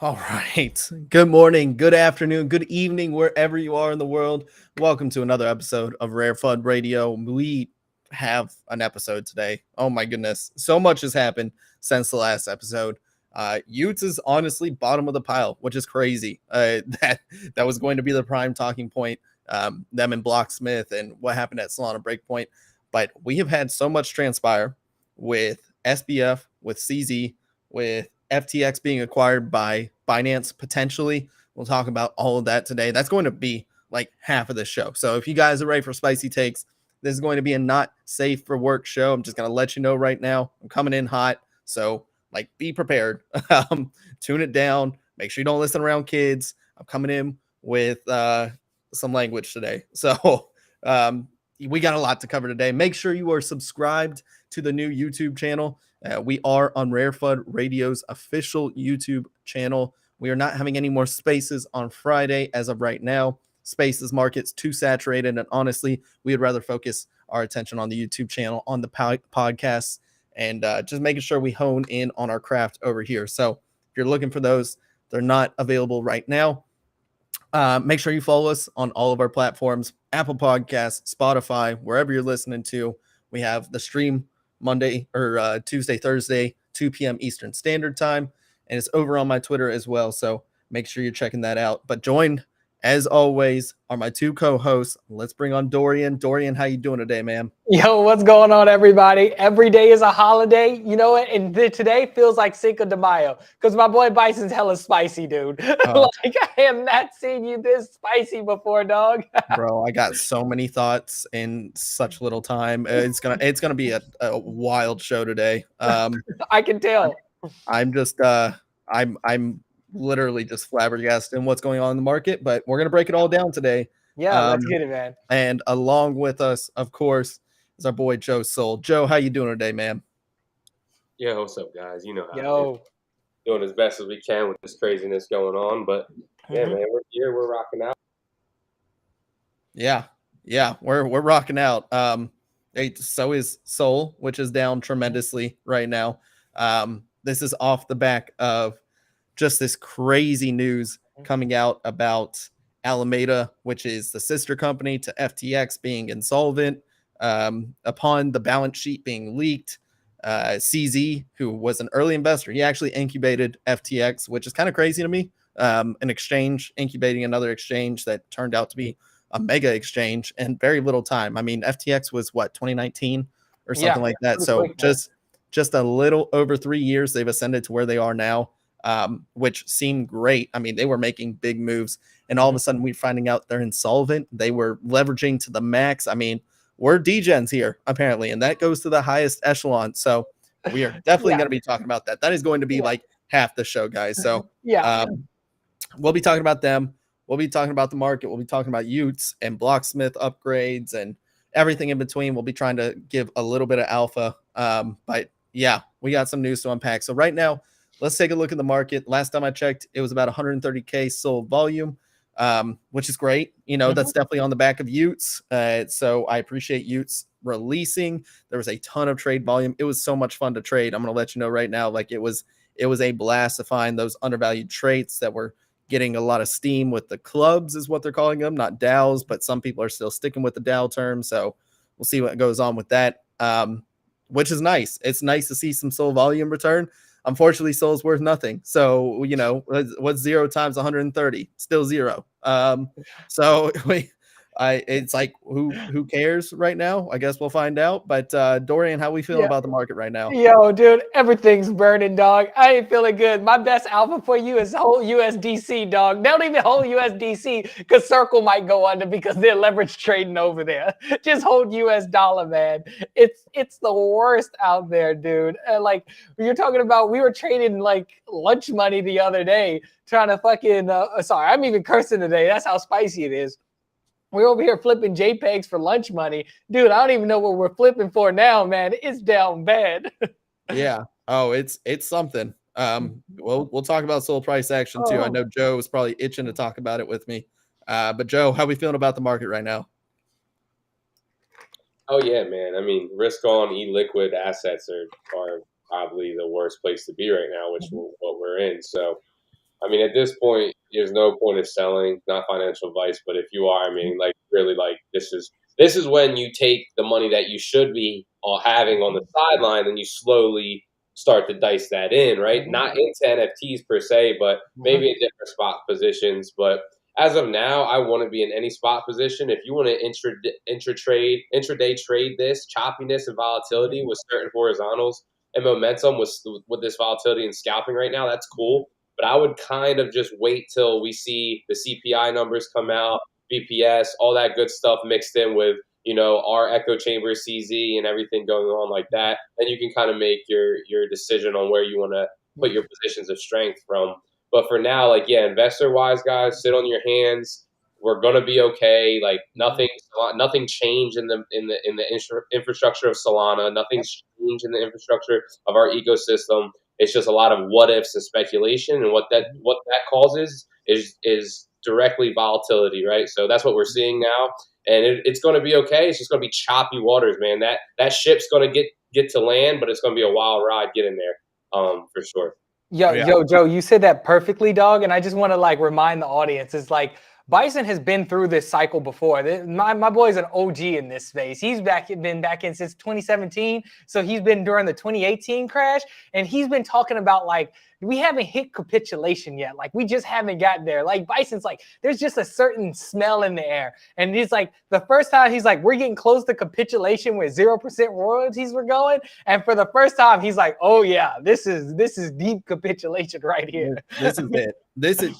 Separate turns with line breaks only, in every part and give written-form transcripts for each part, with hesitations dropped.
All right. Good morning, good afternoon, good evening, wherever you are in the world. Welcome to another episode of RareFUD Radio. We have an episode today. Oh my goodness. So much has happened since the last episode. Utes is honestly bottom of the pile, which is crazy. That was going to be the prime talking point. Them and Blocksmith and what happened at Solana Breakpoint. But we have had so much transpire with SBF, with CZ, with FTX being acquired by Binance potentially. We'll talk about all of that today. That's going to be like half of the show. So if you guys are ready for spicy takes, this is going to be a not safe for work show. I'm just going to let you know right now. I'm coming in hot. So like be prepared. Tune it down. Make sure you don't listen around kids. I'm coming in with some language today. So we got a lot to cover today. Make sure you are subscribed to the new YouTube channel. We are on RareFUD Radio's official YouTube channel. We are not having any more spaces on Friday as of right now. Spaces market's too saturated, and honestly, we would rather focus our attention on the YouTube channel, on the podcasts, and just making sure we hone in on our craft over here. So if you're looking for those, they're not available right now. Make sure you follow us on all of our platforms, Apple Podcasts, Spotify, wherever you're listening to. We have the stream Monday or Tuesday, Thursday, 2 p.m. Eastern Standard Time. And it's over on my Twitter as well. So make sure you're checking that out. But joined, as always, are my two co-hosts. Let's bring on Dorian. Dorian, how you doing today, man?
Yo, what's going on, everybody? Every day is a holiday. You know what? And today feels like Cinco de Mayo because my boy Bison's hella spicy, dude. Like, I have not seen you this spicy before, dog.
Bro, I got so many thoughts in such little time. It's gonna be a wild show today.
I can tell.
I'm just I'm literally just flabbergasted in what's going on in the market, but we're gonna break it all down today.
Yeah, let's get it, man.
And along with us, of course, is our boy Joe Soul. Joe, how you doing today, man?
Yeah, what's up, guys? You know how
Yo,
doing as best as we can with this craziness going on, but yeah, man, we're here, we're rocking out.
Yeah, we're rocking out. So is Soul, which is down tremendously right now. This is off the back of just this crazy news coming out about Alameda, which is the sister company to FTX, being insolvent upon the balance sheet being leaked. CZ, who was an early investor, he actually incubated FTX, which is kind of crazy to me. An exchange incubating another exchange that turned out to be a mega exchange in very little time. I mean, FTX was what, 2019 or something like that. So just a little over 3 years, they've ascended to where they are now, which seemed great. I mean, they were making big moves, and all of a sudden we're finding out they're insolvent. They were leveraging to the max. I mean, we're degens here apparently, and that goes to the highest echelon. So we are definitely going to be talking about that. That is going to be like half the show, guys. So we'll be talking about them. We'll be talking about the market. We'll be talking about Utes and Blocksmith upgrades and everything in between. We'll be trying to give a little bit of alpha. But yeah, we got some news to unpack. So right now, let's take a look at the market. Last time I checked, it was about 130K sold volume, which is great. You know, that's definitely on the back of Utes. So I appreciate Utes releasing. There was a ton of trade volume. It was so much fun to trade. I'm going to let you know right now, like it was a blast to find those undervalued traits that were getting a lot of steam with the clubs is what they're calling them, not DAOs, but some people are still sticking with the DAO term. So we'll see what goes on with that, which is nice. It's nice to see some SOL volume return. Unfortunately, SOL is worth nothing. So, you know, what's 0 times 130? Still 0. So it's like, who cares right now? I guess we'll find out. But Dorian, how we feeling about the market right now?
Yo, dude, everything's burning, dog. I ain't feeling good. My best alpha for you is hold USDC, dog. Don't even hold USDC because Circle might go under because they're leverage trading over there. Just hold US dollar, man. It's the worst out there, dude. Like you're talking about, we were trading like lunch money the other day, trying to fucking. Sorry, I'm even cursing today. That's how spicy it is. We're over here flipping JPEGs for lunch money. Dude, I don't even know what we're flipping for now, man. It's down bad.
Yeah. Oh, it's something. We'll talk about SOL price action too. I know Joe is probably itching to talk about it with me. But Joe, how we feeling about the market right now?
Oh yeah, man. I mean, risk on illiquid assets are probably the worst place to be right now, which what we're in. So I mean, at this point, there's no point of selling. Not financial advice, but if you are, I mean, like really, like this is when you take the money that you should be having on the sideline and you slowly start to dice that in, right? Not into NFTs per se, but maybe in different spot positions. But as of now, I want to be in any spot position. If you want to intraday trade this choppiness and volatility with certain horizontals and momentum with this volatility and scalping right now, that's cool. But I would kind of just wait till we see the CPI numbers come out, BPS, all that good stuff mixed in with, our echo chamber CZ and everything going on like that. Then you can kind of make your decision on where you want to put your positions of strength from. But for now, like, yeah, investor wise, guys, sit on your hands. We're gonna be okay. Like nothing changed in the infrastructure of Solana. Nothing's changed in the infrastructure of our ecosystem. It's just a lot of what ifs and speculation, and what that causes is directly volatility, right? So that's what we're seeing now, and it's going to be okay. It's just going to be choppy waters, man. That ship's going to get to land, but it's going to be a wild ride getting there, for sure.
Yo, Joe, you said that perfectly, dog. And I just want to remind the audience, it's like Bison has been through this cycle before. My boy's an OG in this space. He's been back in since 2017. So he's been during the 2018 crash. And he's been talking about we haven't hit capitulation yet. We just haven't got there. Bison's there's just a certain smell in the air. And he's the first time he's we're getting close to capitulation with 0% royalties we're going. And for the first time, he's oh yeah, this is deep capitulation right here.
This is it.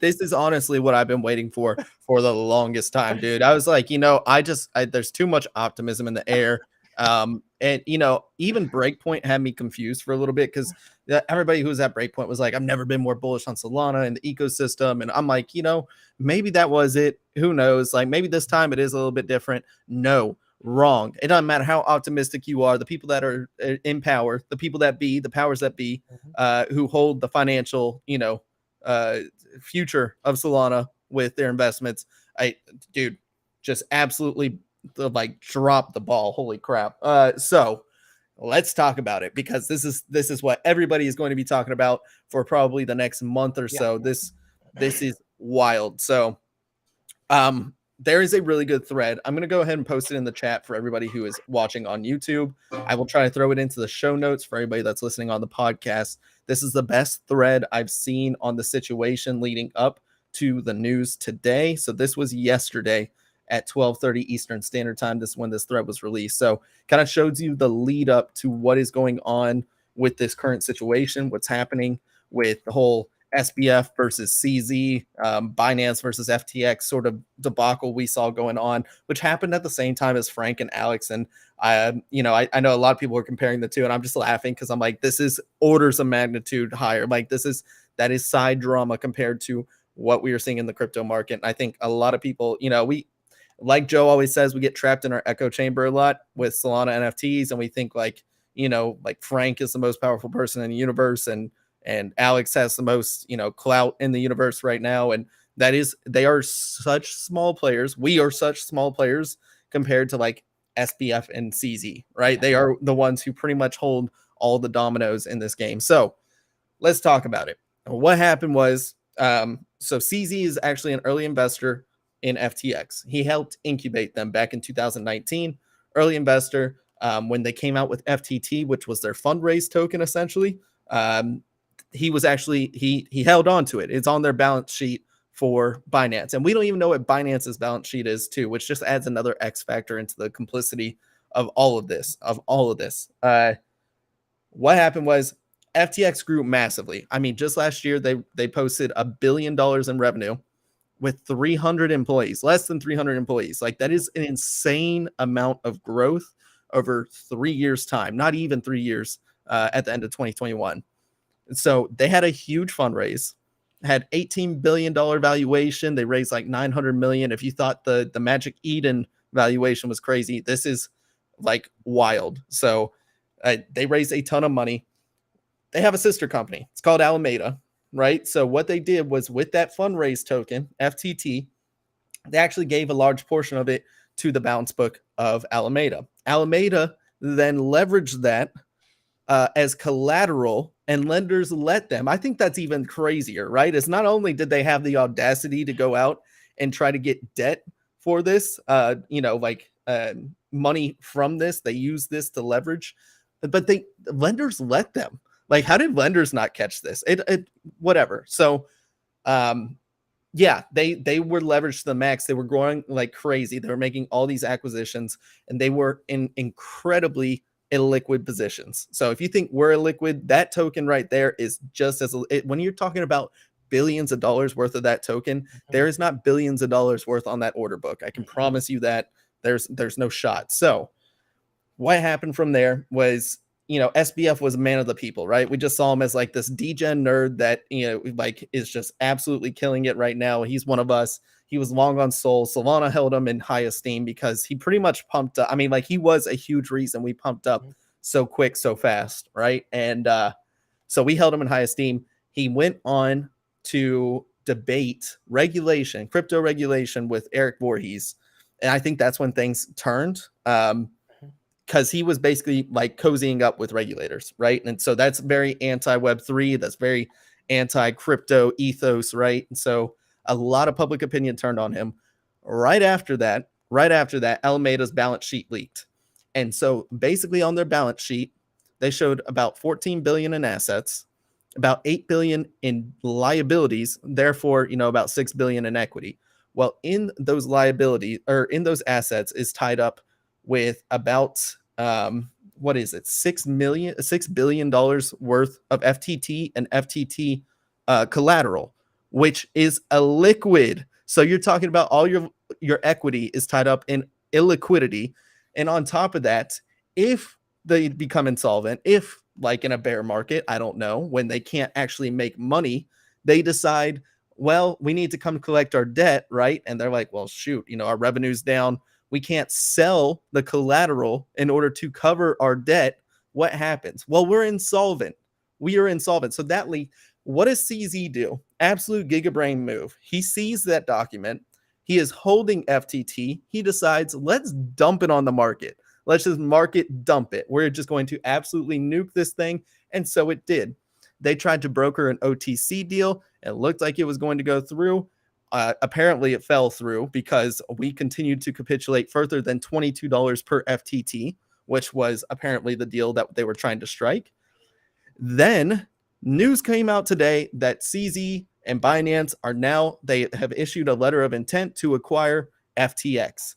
This is honestly what I've been waiting for the longest time, dude. I was there's too much optimism in the air. And even Breakpoint had me confused for a little bit, because everybody who was at Breakpoint was I've never been more bullish on Solana and the ecosystem. And I'm maybe that was it. Who knows? Maybe this time it is a little bit different. No, wrong. It doesn't matter how optimistic you are. The people that are in power, the people that be, the powers that be, who hold the financial, future of Solana with their investments, just absolutely drop the ball. Holy crap. So let's talk about it, because this is what everybody is going to be talking about for probably the next month or so. This is wild. So there is a really good thread. I'm going to go ahead and post it in the chat for everybody who is watching on YouTube. I will try to throw it into the show notes for everybody that's listening on the podcast. This is the best thread I've seen on the situation leading up to the news today. So this was yesterday at 12:30 Eastern Standard Time. This is when this thread was released. So kind of shows you the lead up to what is going on with this current situation, what's happening with the whole SBF versus CZ, Binance versus FTX sort of debacle we saw going on, which happened at the same time as Frank and Alex. And I know a lot of people are comparing the two, and I'm just laughing because I'm this is orders of magnitude higher. That is side drama compared to what we are seeing in the crypto market. And I think a lot of people, we, like Joe always says, we get trapped in our echo chamber a lot with Solana NFTs, and we think Frank is the most powerful person in the universe, and Alex has the most, clout in the universe right now. And they are such small players. We are such small players compared to SBF and CZ, right? They are the ones who pretty much hold all the dominoes in this game. So let's talk about it. What happened was, so CZ is actually an early investor in FTX. He helped incubate them back in 2019. Early investor, when they came out with FTT, which was their fundraise token, essentially. He was actually, he held on to it. It's on their balance sheet for Binance. And we don't even know what Binance's balance sheet is too, which just adds another X factor into the complicity of all of this, What happened was FTX grew massively. I mean, just last year, they posted $1 billion in revenue with 300 employees, less than 300 employees. That is an insane amount of growth over 3 years' time, not even 3 years at the end of 2021. So they had a huge fundraise, had $18 billion valuation. They raised $900 million. If you thought the Magic Eden valuation was crazy, this is wild. So they raised a ton of money. They have a sister company. It's called Alameda, right? So what they did was, with that fundraise token, FTT, they actually gave a large portion of it to the balance book of Alameda. Alameda then leveraged that as collateral and lenders let them. I think that's even crazier, right? It's not only did they have the audacity to go out and try to get debt for this, money from this, they use this to leverage, but lenders let them. Like, how did lenders not catch this? Whatever. So, yeah, they were leveraged to the max. They were growing like crazy. They were making all these acquisitions, and they were in incredibly illiquid positions. So if you think we're illiquid, that token right there is just as when you're talking about billions of dollars worth of that token, there is not billions of dollars worth on that order book. I can promise you that there's no shot. So what happened from there was, SBF was a man of the people, right? We just saw him as like this degen nerd that, like is just absolutely killing it right now. He's one of us. He was long on Sol. Solana held him in high esteem because he pretty much pumped up. I mean, like, he was a huge reason we pumped up so quick, so fast, right? And so we held him in high esteem. He went on to debate crypto regulation with Eric Voorhees. And I think that's when things turned, because he was basically like cozying up with regulators, right? And so that's very anti-Web3. That's very anti-crypto ethos, right? And so a lot of public opinion turned on him. Right after that, Alameda's balance sheet leaked. And so basically on their balance sheet, they showed about 14 billion in assets, about 8 billion in liabilities, therefore, about 6 billion in equity. Well, in those liabilities, or in those assets, is tied up with about $6 billion worth of FTT and FTT collateral, which is a liquid. So you're talking about all your equity is tied up in illiquidity. And on top of that, if they become insolvent, if like in a bear market, I don't know, when they can't actually make money, they decide, well, we need to come collect our debt, right? And they're like, well, shoot, our revenue's down. We can't sell the collateral in order to cover our debt. What happens? Well, we're insolvent. We are insolvent. So that leak. What does CZ do? Absolute gigabrain move. He sees that document. He is holding FTT. He decides, let's dump it on the market. Let's just market dump it. We're just going to absolutely nuke this thing. And so it did. They tried to broker an OTC deal. It looked like it was going to go through. Apparently it fell through because we continued to capitulate further than $22 per FTT, which was apparently the deal that they were trying to strike. Then news came out today that CZ and Binance they have issued a letter of intent to acquire FTX.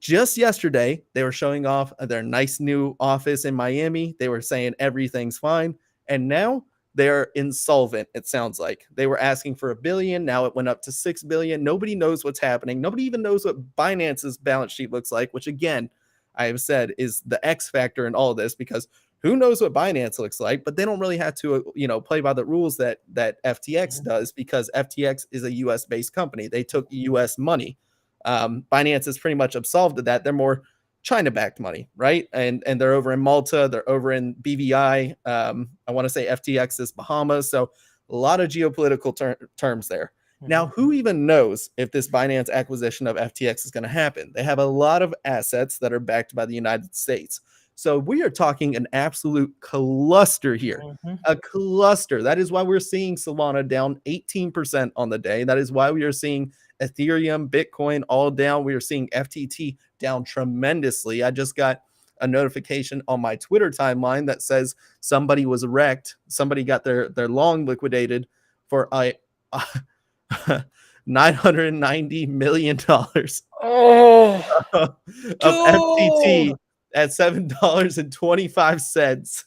Just yesterday, they were showing off their nice new office in Miami. They were saying everything's fine. And now they're insolvent, it sounds like. They were asking for $1 billion. Now it went up to $6 billion. Nobody knows what's happening. Nobody even knows what Binance's balance sheet looks like, which again, I have said is the X factor in all of this, because who knows what Binance looks like, but they don't really have to, play by the rules that FTX does, because FTX is a US based company. They took US money. Binance is pretty much absolved of that. They're more China backed money, right? And they're over in Malta. They're over in BVI. I want to say FTX is Bahamas. So a lot of geopolitical terms there. Now, who even knows if this Binance acquisition of FTX is going to happen? They have a lot of assets that are backed by the United States. So we are talking an absolute cluster here, a cluster. That is why we're seeing Solana down 18% on the day. That is why we are seeing Ethereum, Bitcoin all down. We are seeing FTT down tremendously. I just got a notification on my Twitter timeline that says somebody was wrecked. Somebody got their long liquidated for $990 million of FTT at $7.25.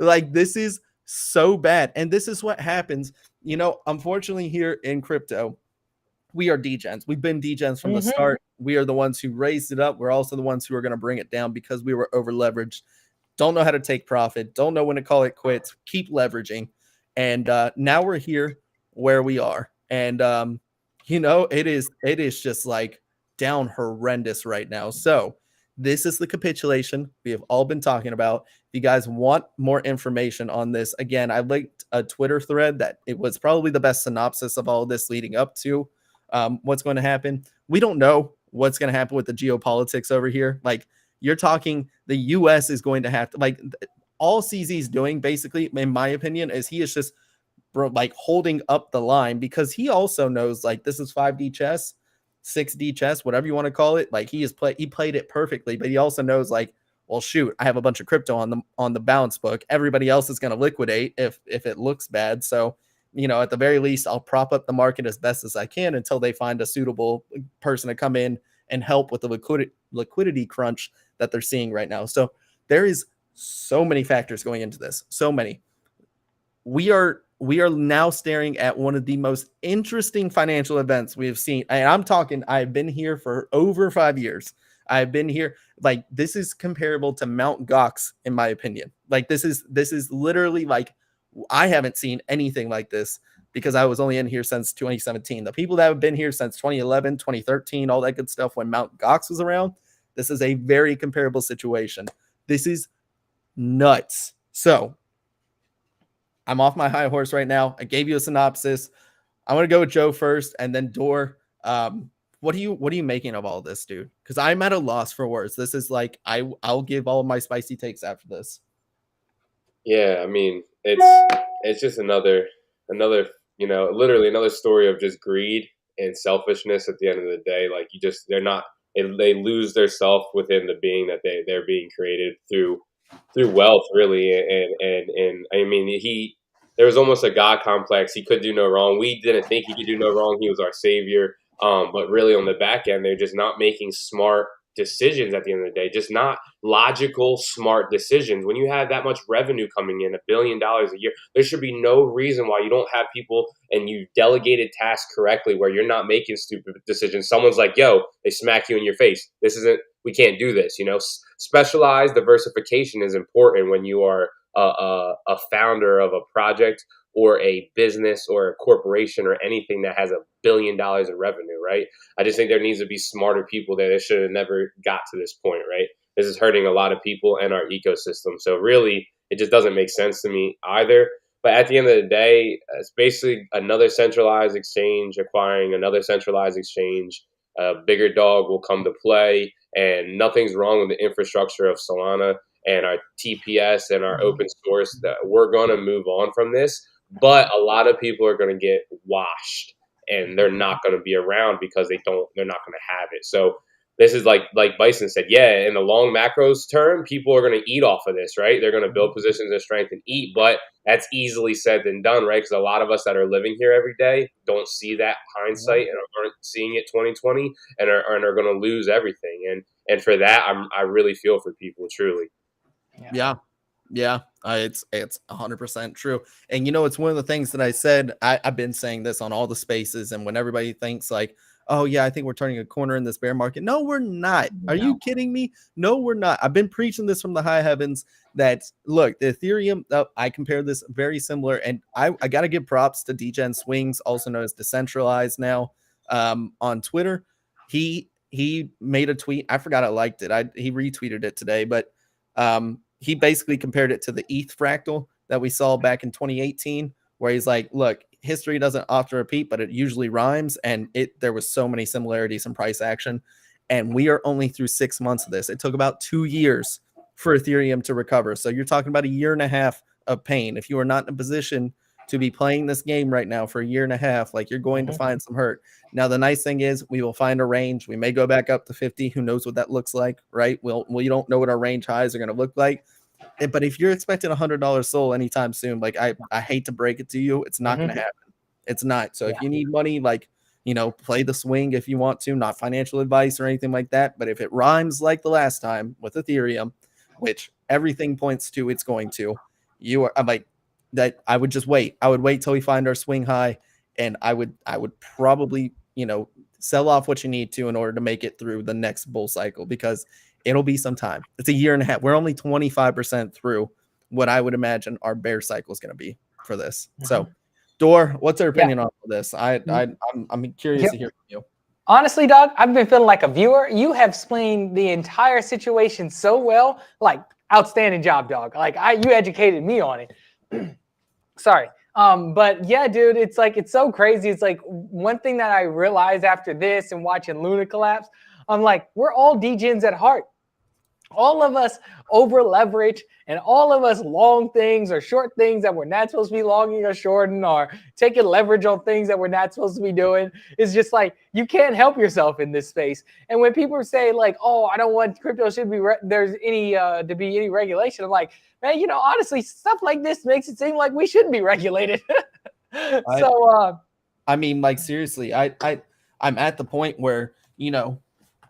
Like, this is so bad. And this is what happens. Unfortunately, here in crypto, we are degens. We've been degens from the start. We are the ones who raised it up. We're also the ones who are going to bring it down because we were over leveraged. Don't know how to take profit. Don't know when to call it quits. Keep leveraging. And now we're here where we are. And, it is just like down horrendous right now. So this is the capitulation we have all been talking about. If you guys want more information on this, again, I linked a Twitter thread that it was probably the best synopsis of all of this leading up to what's going to happen. We don't know what's going to happen with the geopolitics over here. Like, you're talking the U.S. is going to have to, like, all CZ's doing, basically, in my opinion, is he is just like holding up the line, because he also knows like this is 5D chess, 6D chess, whatever you want to call it. Like he played it perfectly, but he also knows like, well, shoot, I have a bunch of crypto on the balance book. Everybody else is going to liquidate if it looks bad. So, at the very least, I'll prop up the market as best as I can until they find a suitable person to come in and help with the liquidity crunch that they're seeing right now. So there is so many factors going into this. So many. We are now staring at one of the most interesting financial events we have seen. And I'm talking, I've been here for over 5 years. I've been here, like, this is comparable to Mount Gox, in my opinion. Like, this is literally like, I haven't seen anything like this because I was only in here since 2017. The people that have been here since 2011, 2013, all that good stuff, when Mount Gox was around, this is a very comparable situation. This is nuts. So I'm off my high horse right now. I gave you a synopsis. I'm going to go with Joe first, and then Dor. What are you making of all this, dude? Because I'm at a loss for words. This is like, I'll give all of my spicy takes after this.
Yeah, I mean, it's just another, literally another story of just greed and selfishness at the end of the day. Like, they lose their self within the being that they're being created through wealth, really. And I mean, there was almost a God complex. He could do no wrong. We didn't think he could do no wrong. He was our savior. But really on the back end, they're just not making smart decisions at the end of the day, just not logical, smart decisions. When you have that much revenue coming in, $1 billion a year, there should be no reason why you don't have people and you delegated tasks correctly where you're not making stupid decisions. Someone's like, yo, they smack you in your face. We can't do this. Specialized diversification is important when you are a founder of a project or a business or a corporation or anything that has $1 billion in revenue, right? I just think there needs to be smarter people there. They should have never got to this point, right? This is hurting a lot of people and our ecosystem. So really, it just doesn't make sense to me either. But at the end of the day, it's basically another centralized exchange acquiring another centralized exchange. A bigger dog will come to play, and nothing's wrong with the infrastructure of Solana and our TPS and our open source. That we're going to move on from this. But a lot of people are going to get washed, and they're not going to be around because they're not going to have it. So this is like Bison said, yeah, in the long macros term, people are going to eat off of this, right? They're going to build positions of strength and eat, but that's easily said than done, right? Because a lot of us that are living here every day don't see that hindsight and aren't seeing it 2020 and are going to lose everything. And for that, I really feel for people, truly.
Yeah. It's 100% true. And it's one of the things that I said, I've been saying this on all the spaces, and when everybody thinks like, oh yeah, I think we're turning a corner in this bear market. No, we're not. Are you kidding me? No, we're not. I've been preaching this from the high heavens that, look, the Ethereum, I compare this very similar, and I got to give props to DGen Swings, also known as Decentralized now, on Twitter. He made a tweet. I forgot I liked it. He retweeted it today, but he basically compared it to the ETH fractal that we saw back in 2018, where he's like, look, history doesn't often repeat, but it usually rhymes. And there was so many similarities in price action. And we are only through 6 months of this. It took about 2 years for Ethereum to recover. So you're talking about 1.5 years of pain. If you are not in a position to be playing this game right now for 1.5 years, like, you're going to find some hurt. Now, the nice thing is we will find a range. We may go back up to 50. Who knows what that looks like, right? We don't know what our range highs are going to look like. But if you're expecting $100 SOL anytime soon, like, I hate to break it to you, it's not going to happen. It's not. So if you need money, like, play the swing if you want to, not financial advice or anything like that. But if it rhymes like the last time with Ethereum, which everything points to it's going to, I'm like, that I would just wait. I would wait till we find our swing high, and I would probably, sell off what you need to in order to make it through the next bull cycle, because it'll be some time. It's 1.5 years. We're only 25% through what I would imagine our bear cycle is going to be for this. So, Dor, what's your opinion on this? I'm curious to hear from you.
Honestly, dog, I've been feeling like a viewer. You have explained the entire situation so well. Like, outstanding job, dog. Like, you educated me on it. Sorry. But yeah, dude, it's so crazy. It's like, one thing that I realized after this and watching Luna collapse, I'm like, we're all degens at heart. all of us over leverage and all of us long things or short things that we're not supposed to be longing or shorting or taking leverage on things that we're not supposed to be doing. It's just like, you can't help yourself in this space. And when people say like, oh, I don't want crypto should be, there's any, to be any regulation. I'm like, man, honestly, stuff like this makes it seem like we shouldn't be regulated.
I mean, like, seriously, I'm at the point where,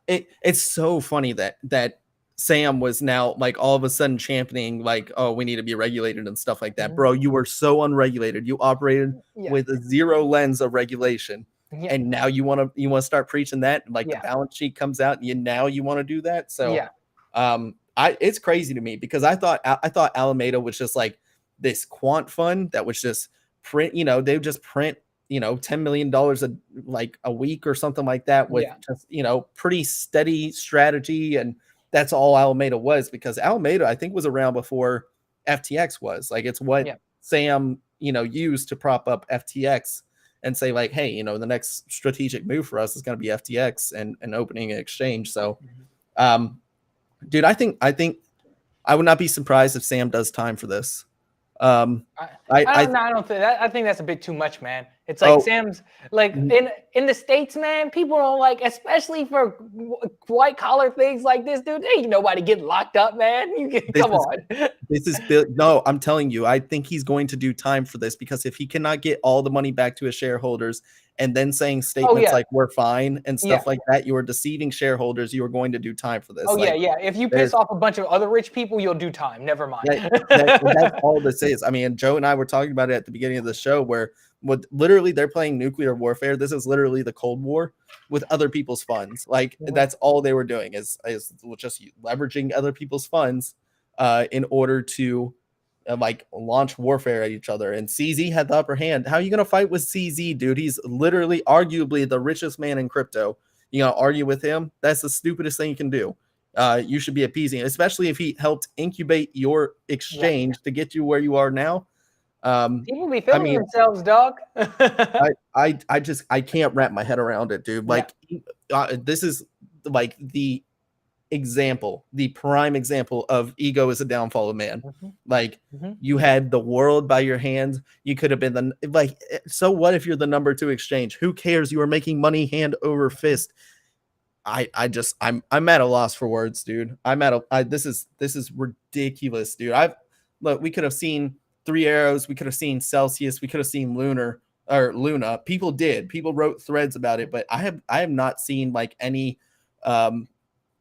it's so funny that Sam was now like all of a sudden championing like, oh, we need to be regulated and stuff like that. Bro, you were so unregulated. You operated with a zero lens of regulation. Yeah. And now you want to start preaching that, like the balance sheet comes out and now you want to do that. So it's crazy to me because I thought Alameda was just like this quant fund that was just print, they would just print $10 million a week or something like that with just, pretty steady strategy. And that's all Alameda was, because Alameda, I think, was around before FTX was. Like, it's what Sam, used to prop up FTX and say like, hey, the next strategic move for us is going to be FTX and opening an exchange. So, dude, I think I would not be surprised if Sam does time for this.
I don't think that. I think that's a bit too much, man. It's like Sam's like in the States, man. People don't like, especially for white collar things like this, dude. Ain't nobody getting locked up, man. Come on.
No, I'm telling you, I think he's going to do time for this, because if he cannot get all the money back to his shareholders and then saying statements like we're fine and stuff like that, you are deceiving shareholders. You are going to do time for this.
If you piss off a bunch of other rich people, you'll do time. Never mind.
That's all this is. I mean, Joe and I were talking about it at the beginning of the show, where literally they're playing nuclear warfare. This is literally the Cold War with other people's funds. Like, that's all they were doing is just leveraging other people's funds in order to launch warfare at each other. And CZ had the upper hand. How are you going to fight with CZ, dude? He's literally arguably the richest man in crypto. You know, argue with him? That's the stupidest thing you can do. You should be appeasing, especially if he helped incubate your exchange to get you where you are now.
People be feeling themselves, dog.
I can't wrap my head around it, dude. Like, this is like the prime example of ego is a downfall of man. You had the world by your hands. You could have been so what if you're the number 2 exchange? Who cares? You are making money hand over fist. I'm at a loss for words, dude. This is ridiculous, dude. We could have seen Three Arrows, we could have seen Celsius, we could have seen Luna. People wrote threads about it, but I have not seen like any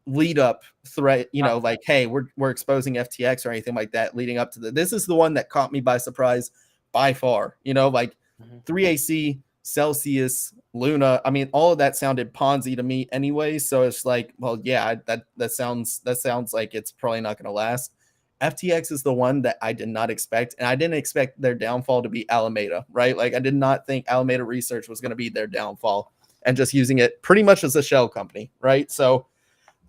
lead up threat, like, hey, we're exposing FTX or anything like that leading up to this is the one that caught me by surprise by far. 3AC, Celsius, Luna. I mean, all of that sounded Ponzi to me anyway. So it's like, well, yeah, that sounds like it's probably not going to last. FTX is the one that I did not expect, and I didn't expect their downfall to be Alameda, right? Like, I did not think Alameda Research was going to be their downfall, and just using it pretty much as a shell company, right? So,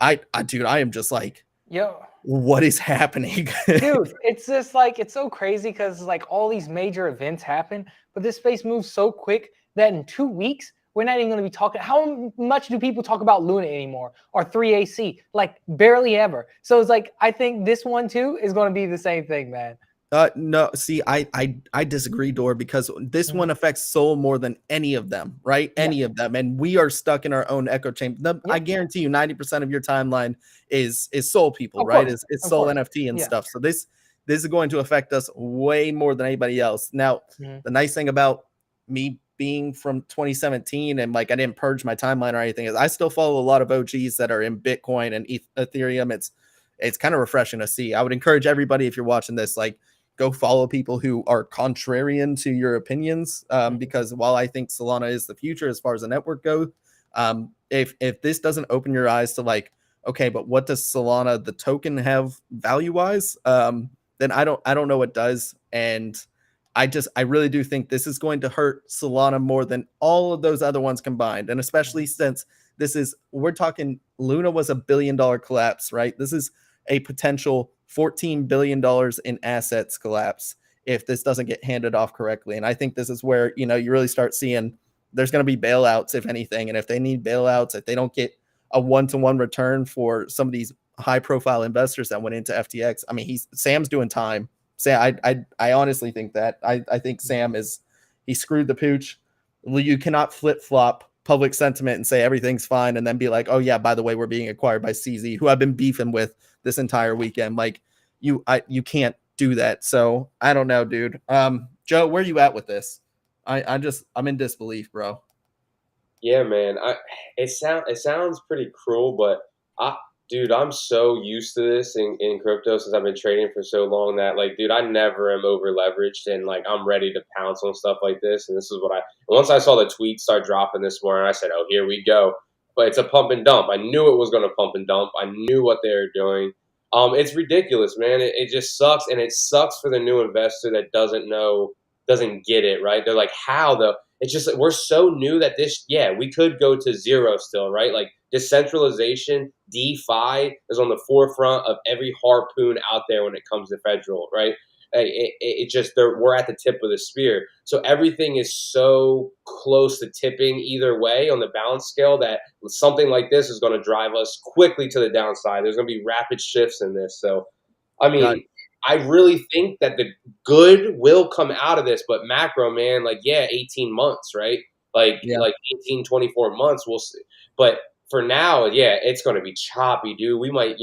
I am just like,
yo,
what is happening?
Dude, it's just like, it's so crazy because like all these major events happen, but this space moves so quick that in 2 weeks, we're not even going to be talking. How much do people talk about Luna anymore or 3AC? Like, barely ever. So it's like, I think this one too is going to be the same thing, man.
No, see, I disagree, Dor, because this one affects Sol more than any of them, right? Any of them. And we are stuck in our own echo chamber. I guarantee you 90% of your timeline is Sol people, right? It's Sol NFT and stuff. So this is going to affect us way more than anybody else. Now, the nice thing about me being from 2017 and like I didn't purge my timeline or anything is I still follow a lot of OGs that are in Bitcoin and Ethereum. It's kind of refreshing to see. I would encourage everybody, if you're watching this, like, go follow people who are contrarian to your opinions, because while I think Solana is the future as far as the network goes, if this doesn't open your eyes to like, okay, but what does Solana, the token, have value-wise, then I don't know what does. And I really do think this is going to hurt Solana more than all of those other ones combined. And especially since we're talking Luna was $1 billion collapse, right? This is a potential $14 billion in assets collapse if this doesn't get handed off correctly. And I think this is where, you really start seeing there's going to be bailouts, if anything. And if they need bailouts, if they don't get a one-to-one return for some of these high profile investors that went into FTX. I mean, Sam's doing time. I honestly think that. I think Sam he screwed the pooch. You cannot flip flop public sentiment and say everything's fine and then be like, oh yeah, by the way, we're being acquired by CZ, who I've been beefing with this entire weekend. Like you can't do that. So I don't know, dude. Joe, where you at with this? I'm in disbelief, bro.
Yeah, man. It sounds pretty cruel, but dude, I'm so used to this in crypto since I've been trading for so long that, like, dude, I never am over leveraged, and like I'm ready to pounce on stuff like this. And this is what once I saw the tweets start dropping this morning, I said, oh, here we go. But it's a pump and dump. I knew it was going to pump and dump. I knew what they were doing. It's ridiculous, man. It just sucks, and it sucks for the new investor that doesn't get it, right? They're like, how the? It's just we're so new that we could go to zero still, right? Like decentralization, DeFi is on the forefront of every harpoon out there when it comes to federal, right? We're at the tip of the spear. So everything is so close to tipping either way on the balance scale that something like this is going to drive us quickly to the downside. There's going to be rapid shifts in this. So, I mean, I really think that the good will come out of this, but macro, man, 18 months, right? Like 18, 24 months, we'll see. But for now, it's going to be choppy, dude. We might,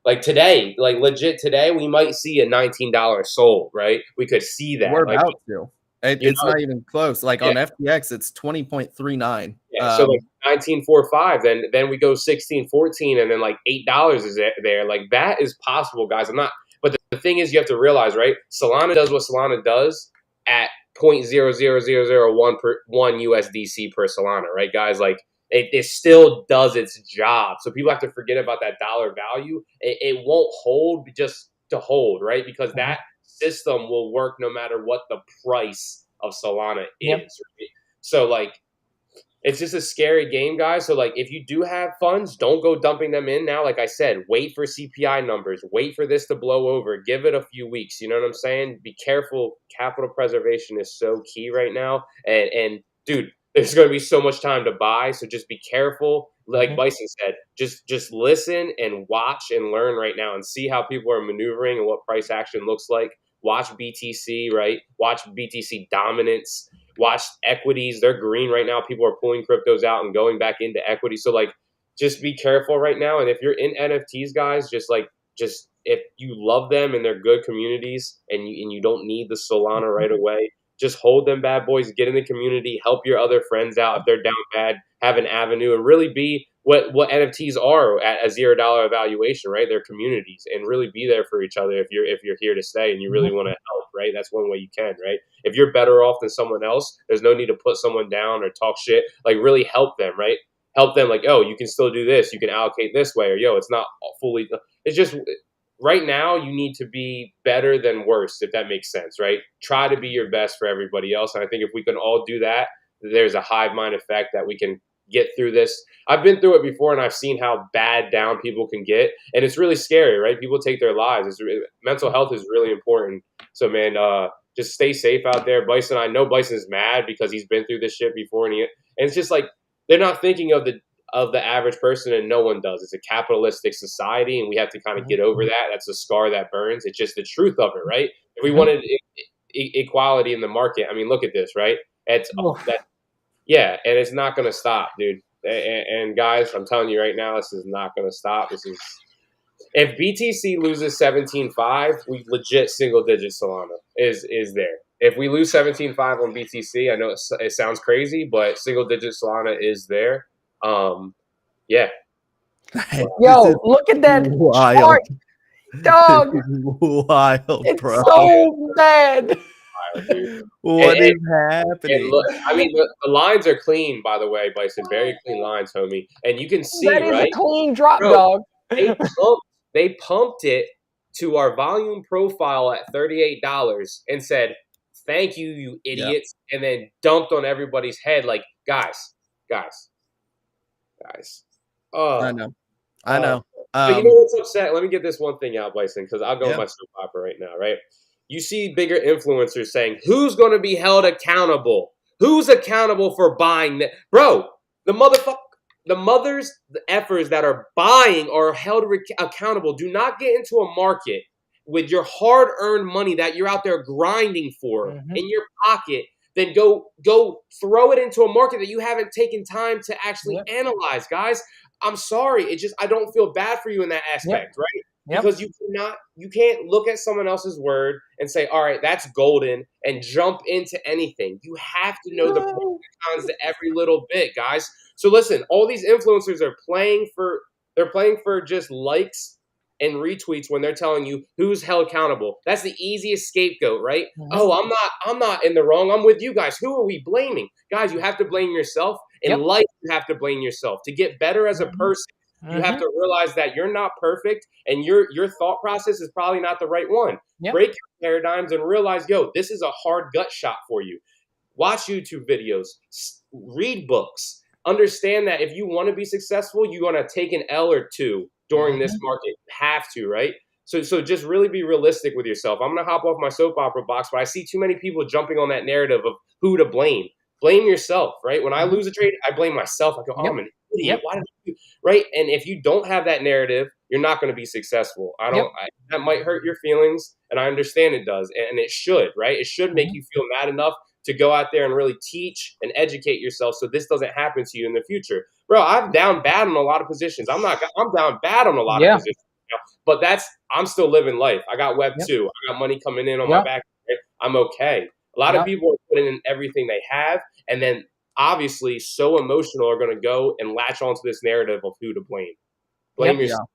like today, like legit today, we might see a $19 sold, right? We could see that.
We're about to. It's not even close. Like on FTX, it's 20.39.
Yeah, so like 19.45, then we go 16.14, and then like $8 is there. Like that is possible, guys. But the thing is, you have to realize, right? Solana does what Solana does at 0.00001 per one USDC per Solana, right, guys? Like it still does its job. So people have to forget about that dollar value. It won't hold just to hold, right? Because that system will work no matter what the price of Solana is. Right? So like, it's just a scary game, guys. So like, if you do have funds, don't go dumping them in now. Like I said, wait for CPI numbers, wait for this to blow over, give it a few weeks. You know what I'm saying? Be careful. Capital preservation is so key right now. And dude, there's going to be so much time to buy. So just be careful. Like Bison said, just listen and watch and learn right now and see how people are maneuvering and what price action looks like. Watch BTC, right? Watch BTC dominance. Watch equities. They're green right now. People are pulling cryptos out and going back into equity. So like, just be careful right now. And if you're in NFTs, guys, just if you love them and they're good communities and you don't need the Solana right away, just hold them bad boys, get in the community, help your other friends out if they're down bad, have an avenue, and really be what NFTs are at a $0 valuation, right? They're communities, and really be there for each other if you're here to stay and you really want to help, right? That's one way you can, right? If you're better off than someone else, there's no need to put someone down or talk shit. Like really help them, right? Help them like, oh, you can still do this. You can allocate this way, or yo, it's not fully. It's just right now you need to be better than worse, if that makes sense, right? Try to be your best for everybody else. And I think if we can all do that, there's a hive mind effect that we can get through this. I've been through it before, and I've seen how bad down people can get, and it's really scary, right? People take their lives. Mental health is really important. So, man, just stay safe out there. Bison, I know Bison's mad because he's been through this shit before, and it's just like they're not thinking of the average person, and no one does. It's a capitalistic society, and we have to kind of get over that. That's a scar that burns. It's just the truth of it, right? If we wanted equality in the market, I mean, look at this, right? Yeah, and it's not going to stop, dude. And guys, I'm telling you right now, this is not going to stop. If BTC loses 17.5, we legit single-digit Solana is there. If we lose 17.5 on BTC, I know it sounds crazy, but single-digit Solana is there. Yeah.
Yo, look at that chart, dog.
Wild, bro.
It's so bad.
What is happening?
Look, I mean, the lines are clean, by the way, Bison. Very clean lines, homie. And you can see,
that is
right?
a clean drop,
Bro,
dog.
They pumped it to our volume profile at $38 and said, "Thank you, you idiots," and then dumped on everybody's head like, guys. Oh,
I know.
But you know what's upset? Let me get this one thing out, Bison, because I'll go with my soap opera right now, right? You see bigger influencers saying, who's going to be held accountable? Who's accountable for buying that? Bro, the motherfucker, the mothers, the effers that are buying are held accountable. Do not get into a market with your hard-earned money that you're out there grinding for in your pocket. Then go throw it into a market that you haven't taken time to actually analyze, guys. I'm sorry. I don't feel bad for you in that aspect, right? Because you can't look at someone else's word and say, all right, that's golden, and jump into anything. You have to know the pros and cons to every little bit, guys. So listen, all these influencers are playing for just likes and retweets when they're telling you who's held accountable. That's the easiest scapegoat, right? Oh, I'm not in the wrong. I'm with you guys. Who are we blaming? Guys, you have to blame yourself. In life, you have to blame yourself. To get better as a person, you have to realize that you're not perfect, and your thought process is probably not the right one. Break your paradigms and realize, this is a hard gut shot for you. Watch YouTube videos, read books. Understand that if you want to be successful, you're going to take an L or two during this market. You have to, right? So just really be realistic with yourself. I'm going to hop off my soap opera box, but I see too many people jumping on that narrative of who to blame. Blame yourself, right? When I lose a trade, I blame myself. I go, I'm an idiot. Why did I do? Right? And if you don't have that narrative, you're not going to be successful. That might hurt your feelings, and I understand it does, and it should, right? It should make you feel mad enough to go out there and really teach and educate yourself so this doesn't happen to you in the future. Bro, I'm down bad on a lot of positions. I'm down bad on a lot of positions now, but I'm still living life. I got Web 2. I got money coming in on my back. Right? I'm okay. A lot of people are putting in everything they have, and then obviously so emotional are going to go and latch onto this narrative of who to blame. Blame yourself.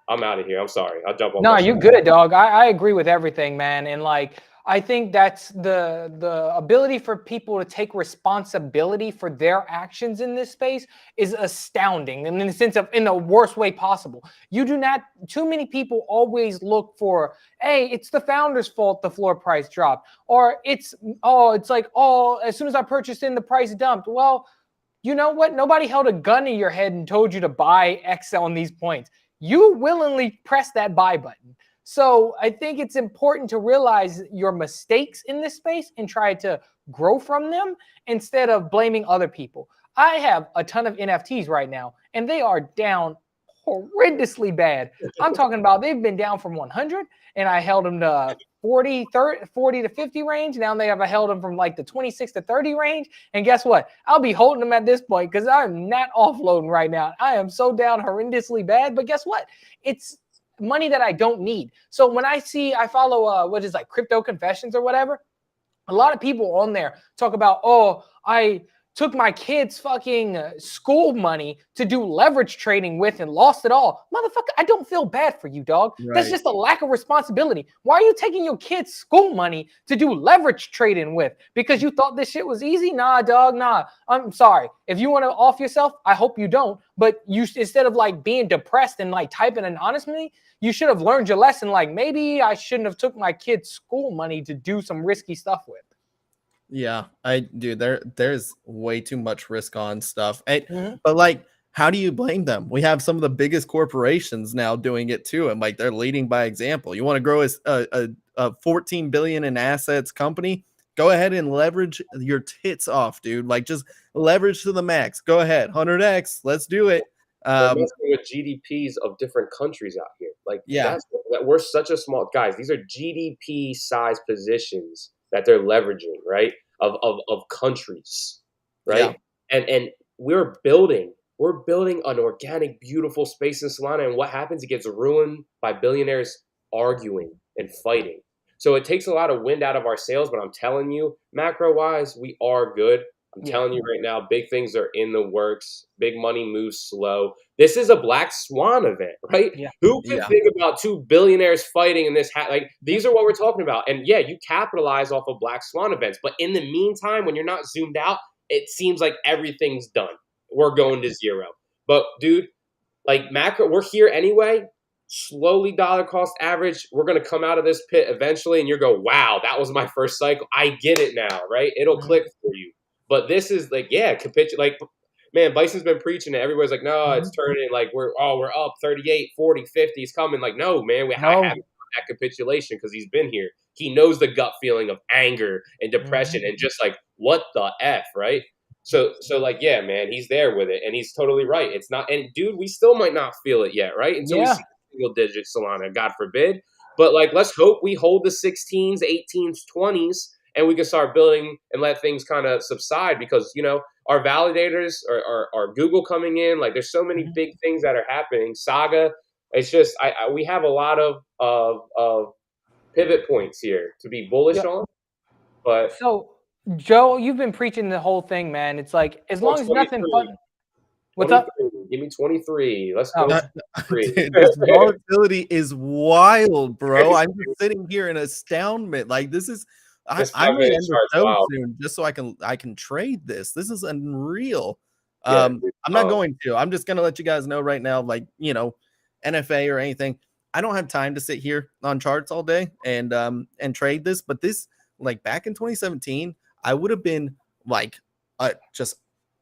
I'm out of here. I'm sorry. I'll jump on.
No, you're good, dog. I agree with everything, man. And I think that's the ability for people to take responsibility for their actions in this space is astounding, and in the sense of in the worst way possible. Too many people always look for, hey, it's the founder's fault the floor price dropped, or it's as soon as I purchased in, the price dumped. Well, you know what? Nobody held a gun to your head and told you to buy X on these points. You willingly press that buy button. So I think it's important to realize your mistakes in this space and try to grow from them instead of blaming other people. I have a ton of NFTs right now, and they are down horrendously bad. I'm talking about they've been down from 100, and I held them to 40 to 50 range. Now I held them from the 26 to 30 range. And guess what? I'll be holding them at this point because I'm not offloading right now. I am so down horrendously bad. But guess what? It's money that I don't need. So when I follow Crypto Confessions or whatever, a lot of people on there talk about, I took my kids' fucking school money to do leverage trading with and lost it all. Motherfucker, I don't feel bad for you, dog. Right. That's just a lack of responsibility. Why are you taking your kids' school money to do leverage trading with? Because you thought this shit was easy? Nah, dog, nah. I'm sorry. If you want to off yourself, I hope you don't. But you, instead of being depressed and typing anonymously, you should have learned your lesson. Maybe I shouldn't have took my kids' school money to do some risky stuff with.
Yeah, there's way too much risk on stuff. But how do you blame them? We have some of the biggest corporations now doing it too, and they're leading by example. You want to grow a 14 billion in assets company? Go ahead and leverage your tits off, dude. Just leverage to the max. Go ahead, 100x. Let's do it.
They're messing with GDPs of different countries out here. We're such a small guys. These are GDP size positions that they're leveraging, right? Of countries, right? Yeah. And we're building an organic, beautiful space in Solana, and what happens? It gets ruined by billionaires arguing and fighting. So it takes a lot of wind out of our sails, but I'm telling you, macro-wise, we are good. I'm telling you right now, big things are in the works. Big money moves slow. This is a black swan event, right? Yeah. Who could think about two billionaires fighting in this? These are what we're talking about. And you capitalize off of black swan events. But in the meantime, when you're not zoomed out, it seems like everything's done. We're going to zero. But dude, macro, we're here anyway. Slowly dollar cost average. We're going to come out of this pit eventually. And you're going, wow, that was my first cycle. I get it now, right? It'll click for you. But this is man, Bison's been preaching it. Everybody's like, no, it's turning. We're up 38, 40, 50. It's coming. No, man, I haven't that capitulation because he's been here. He knows the gut feeling of anger and depression and just what the F, right? So like, yeah, man, he's there with it, and he's totally right. It's not, and dude, we still might not feel it yet, right? Until we see single digit Solana, God forbid. But like, let's hope we hold the 16s, 18s, 20s, and we can start building and let things kind of subside, because our validators are Google coming in. Like, there's so many big things that are happening. Saga, it's just we have a lot of pivot points here to be bullish on, but.
So, Joe, you've been preaching the whole thing, man. It's like, as long as nothing fun. What's up?
Give me 23. Let's
Oh.
go.
Dude, this volatility is wild, bro. I'm just sitting here in astoundment. Like, this is, I'm gonna end the show soon just so I can trade this. This is unreal. I'm not going to. I'm just gonna let you guys know right now, like, NFA or anything. I don't have time to sit here on charts all day and trade this, but this, like, back in 2017, I would have been like just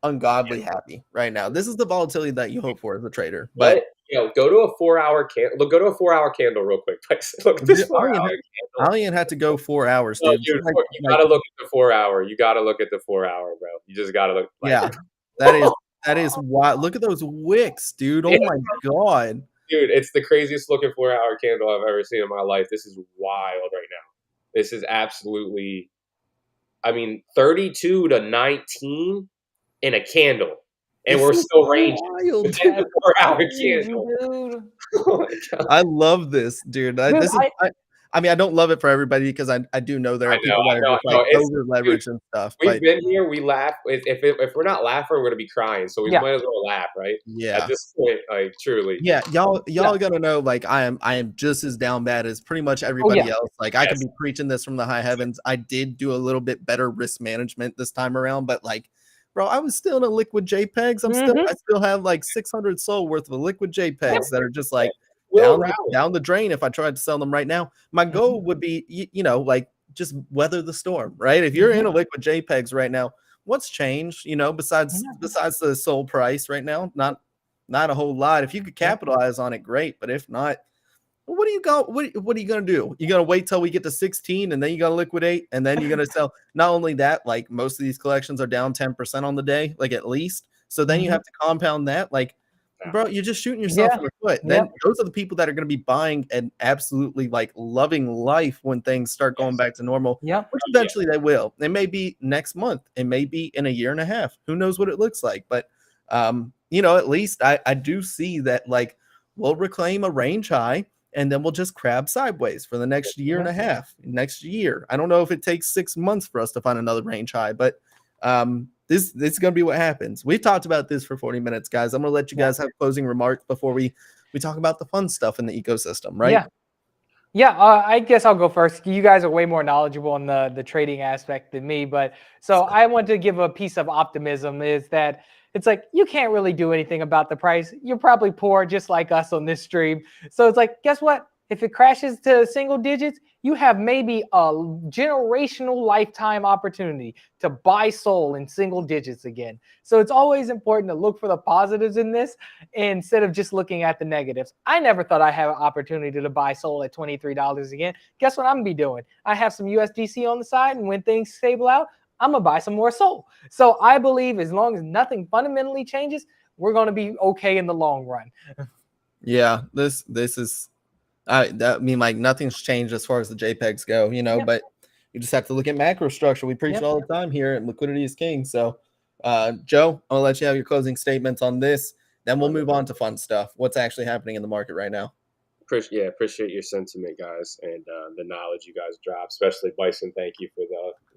ungodly happy right now. This is the volatility that you hope for as a trader. But
go to a 4-hour candle. Go to a 4-hour candle real quick. Look at this 4-hour candle.
I don't even have to go 4 hours, dude.
You gotta look at the 4-hour. You gotta look at the 4-hour, bro. You just gotta look.
Yeah, that is wild. Look at those wicks, dude. Oh my god,
dude, it's the craziest looking 4-hour candle I've ever seen in my life. This is wild right now. This is absolutely, 32 to 19 in a candle, and we're still ranging within the 4-hour candle.
Oh my
God.
I love this, dude. I don't love it for everybody, because I do know there are people that are just like over leveraged and stuff.
We've been here. We laugh. If we're not laughing, we're gonna be crying. So we might as well laugh, right?
Yeah.
At this point, like, truly.
Yeah, y'all gotta know, like, I am just as down bad as pretty much everybody else. Like, I could be preaching this from the high heavens. I did do a little bit better risk management this time around, but like, bro, I was still in a liquid JPEGs. I still have like 600 SOL worth of liquid JPEGs that are just like down the drain. If I tried to sell them right now, my goal would be, like, just weather the storm, right? If you're in a liquid JPEGs right now, what's changed? Besides the SOL price right now, not a whole lot. If you could capitalize on it, great. But if not, what are you gonna do? You're gonna wait till we get to 16 and then you gotta liquidate, and then you're gonna sell. Not only that, like, most of these collections are down 10% on the day, like, at least. So then you have to compound that. Like, bro, you're just shooting yourself in the foot. Then those are the people that are gonna be buying and absolutely, like, loving life when things start going back to normal. Which eventually they will. It may be next month. It may be in a year and a half. Who knows what it looks like? But at least I do see that, like, we'll reclaim a range high, and then we'll just crab sideways for the next year and a half. Next year, I don't know if it takes 6 months for us to find another range high, but this is going to be what happens. We've talked about this for 40 minutes, guys. I'm going to let you guys have closing remarks before we talk about the fun stuff in the ecosystem, right?
I guess I'll go first. You guys are way more knowledgeable on the trading aspect than me, but so I want to give a piece of optimism, is that it's like, you can't really do anything about the price. You're probably poor, just like us on this stream. So it's like, guess what? If it crashes to single digits, you have maybe a generational lifetime opportunity to buy SOL in single digits again. So it's always important to look for the positives in this instead of just looking at the negatives. I never thought I'd have an opportunity to buy SOL at $23 again. Guess what I'm gonna be doing? I have some USDC on the side, and when things stable out, I'm gonna buy some more SOL. So I believe as long as nothing fundamentally changes, we're gonna be okay in the long run.
Yeah, this is, like, nothing's changed as far as the JPEGs go, but you just have to look at macro structure. We preach it all the time here, and liquidity is king. So, Joe, I'll let you have your closing statements on this. Then we'll move on to fun stuff. What's actually happening in the market right now?
Appreciate your sentiment, guys, and the knowledge you guys drop. Especially Bison, thank you for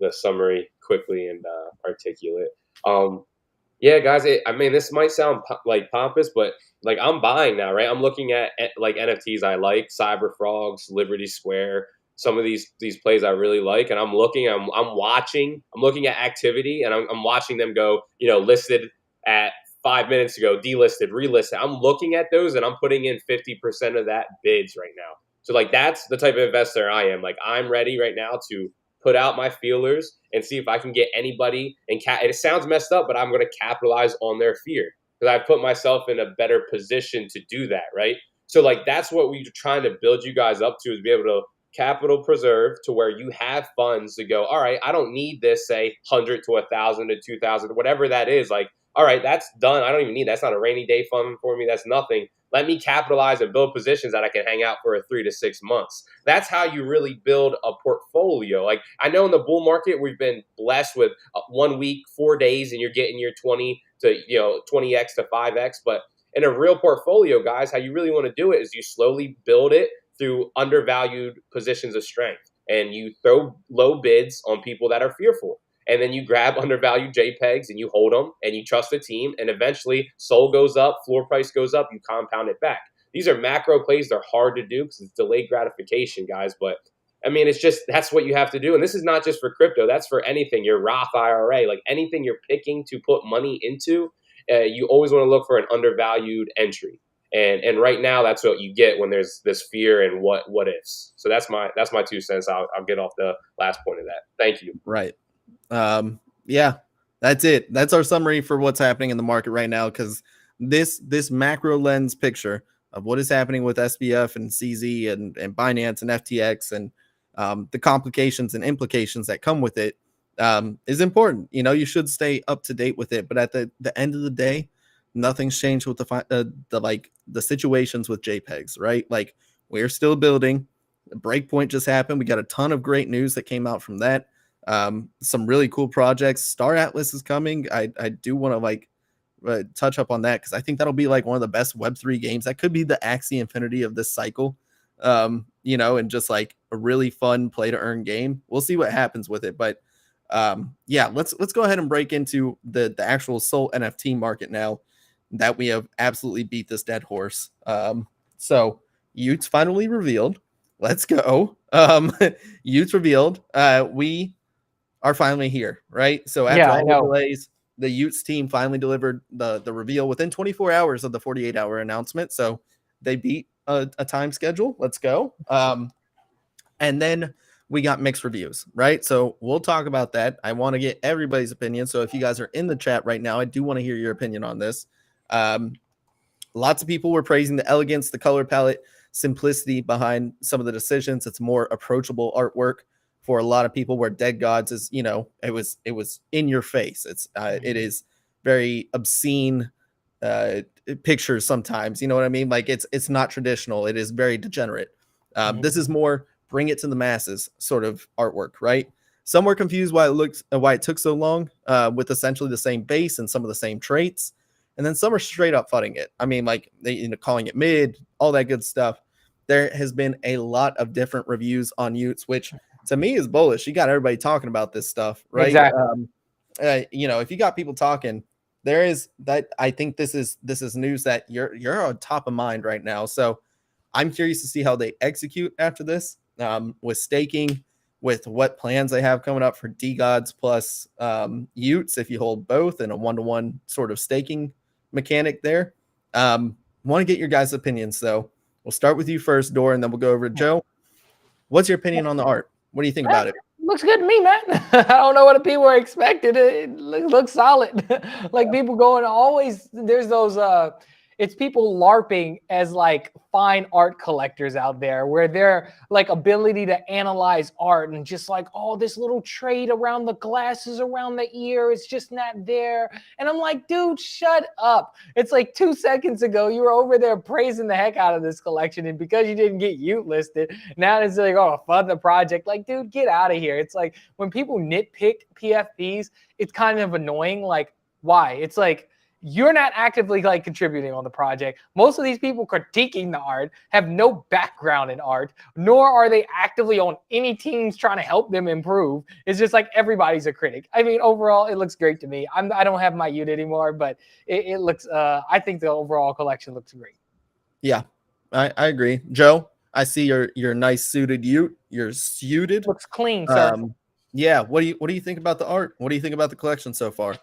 the summary, quickly and articulate. Guys, this might sound like pompous, but like, I'm buying now, right? I'm looking at like NFTs I like, Cyber Frogs, Liberty Square, some of these plays I really like, and I'm looking at activity, and I'm watching them go, listed at 5 minutes ago, delisted, relisted. I'm looking at those, and I'm putting in 50% of that bids right now. So, like, that's the type of investor I am. Like, I'm ready right now to put out my feelers and see if I can get anybody. And it sounds messed up, but I'm going to capitalize on their fear, because I've put myself in a better position to do that, right? So, like, that's what we're trying to build you guys up to, is be able to capital preserved to where you have funds to go, all right, I don't need this, say 100 to 1,000 to 2,000, whatever that is. Like, all right, that's done. I don't even need that. That's not a rainy day fund for me. That's nothing. Let me capitalize and build positions that I can hang out for 3 to 6 months. That's how you really build a portfolio. Like, I know in the bull market, we've been blessed with 1 week, 4 days, and you're getting your 20 to 20x to 5x. But in a real portfolio, guys, how you really want to do it is you slowly build it through undervalued positions of strength, and you throw low bids on people that are fearful. And then you grab undervalued JPEGs and you hold them and you trust the team. And eventually SOL goes up, floor price goes up, you compound it back. These are macro plays. They're hard to do because it's delayed gratification, guys. But I mean, it's just, that's what you have to do. And this is not just for crypto. That's for anything, your Roth IRA, like anything you're picking to put money into, you always want to look for an undervalued entry. And right now, that's what you get when there's this fear and what ifs. So that's my 2 cents. I'll get off the last point of that. Thank you.
Right. Yeah, that's it. That's our summary for what's happening in the market right now. Because this macro lens picture of what is happening with SBF and CZ and Binance and FTX and the complications and implications that come with it is important. You should stay up to date with it. But at the end of the day, nothing's changed with the situations with JPEGs, right? Like, we're still building. The breakpoint just happened. We got a ton of great news that came out from that. Some really cool projects. Star Atlas is coming. I do want to touch up on that because I think that'll be like one of the best Web3 games. That could be the Axie Infinity of this cycle. And just like a really fun play to earn game. We'll see what happens with it, but let's go ahead and break into the actual Sol NFT market now that we have absolutely beat this dead horse. So Utes finally revealed. Let's go. Utes revealed. We are finally here, right? So after all the delays, the Utes team finally delivered the reveal within 24 hours of the 48-hour announcement. So they beat a time schedule. Let's go. And then we got mixed reviews, right? So we'll talk about that. I want to get everybody's opinion. So if you guys are in the chat right now, I do want to hear your opinion on this. Lots of people were praising the elegance, the color palette, simplicity behind some of the decisions. It's more approachable artwork for a lot of people, where Dead Gods is, it was in your face. It is very obscene pictures sometimes, you know what I mean? Like, it's not traditional. It is very degenerate. This is more bring it to the masses sort of artwork, right? Some were confused why it took so long with essentially the same base and some of the same traits. And then some are straight up fudding it. I mean, like, they calling it mid, all that good stuff. There has been a lot of different reviews on Utes, which to me is bullish. You got everybody talking about this stuff, right?
Exactly.
If you got people talking, there is that. I think this is news that you're on top of mind right now. So I'm curious to see how they execute after this, with staking, with what plans they have coming up for DGods plus Utes, if you hold both in a 1-to-1 sort of staking mechanic there. Want to get your guys' opinions, though. We'll start with you first, Dor, and then we'll go over to Joe. What's your opinion on the art? What do you think about it?
Looks good to me, man. I don't know what the people were expecting. It looks solid. Like, people going always, there's those it's people LARPing as like fine art collectors out there, where their like ability to analyze art and just like, oh, this little trait around the glasses, around the ear, it's just not there. And I'm like, dude, shut up. It's like 2 seconds ago, you were over there praising the heck out of this collection. And because you didn't get Ute listed, now it's like, oh, fund the project. Like, dude, get out of here. It's like when people nitpick PFPs, it's kind of annoying. Like, why? It's like, you're not actively like contributing on the project. Most of these people critiquing the art have no background in art, nor are they actively on any teams trying to help them improve. It's just like everybody's a critic. I mean, overall, it looks great to me. I don't have my Ute anymore, but it looks, I think the overall collection looks great.
Yeah, I agree. Joe, I see your nice suited Ute. You're suited.
Looks clean, sir.
Yeah. What do you think about the art? What do you think about the collection so far?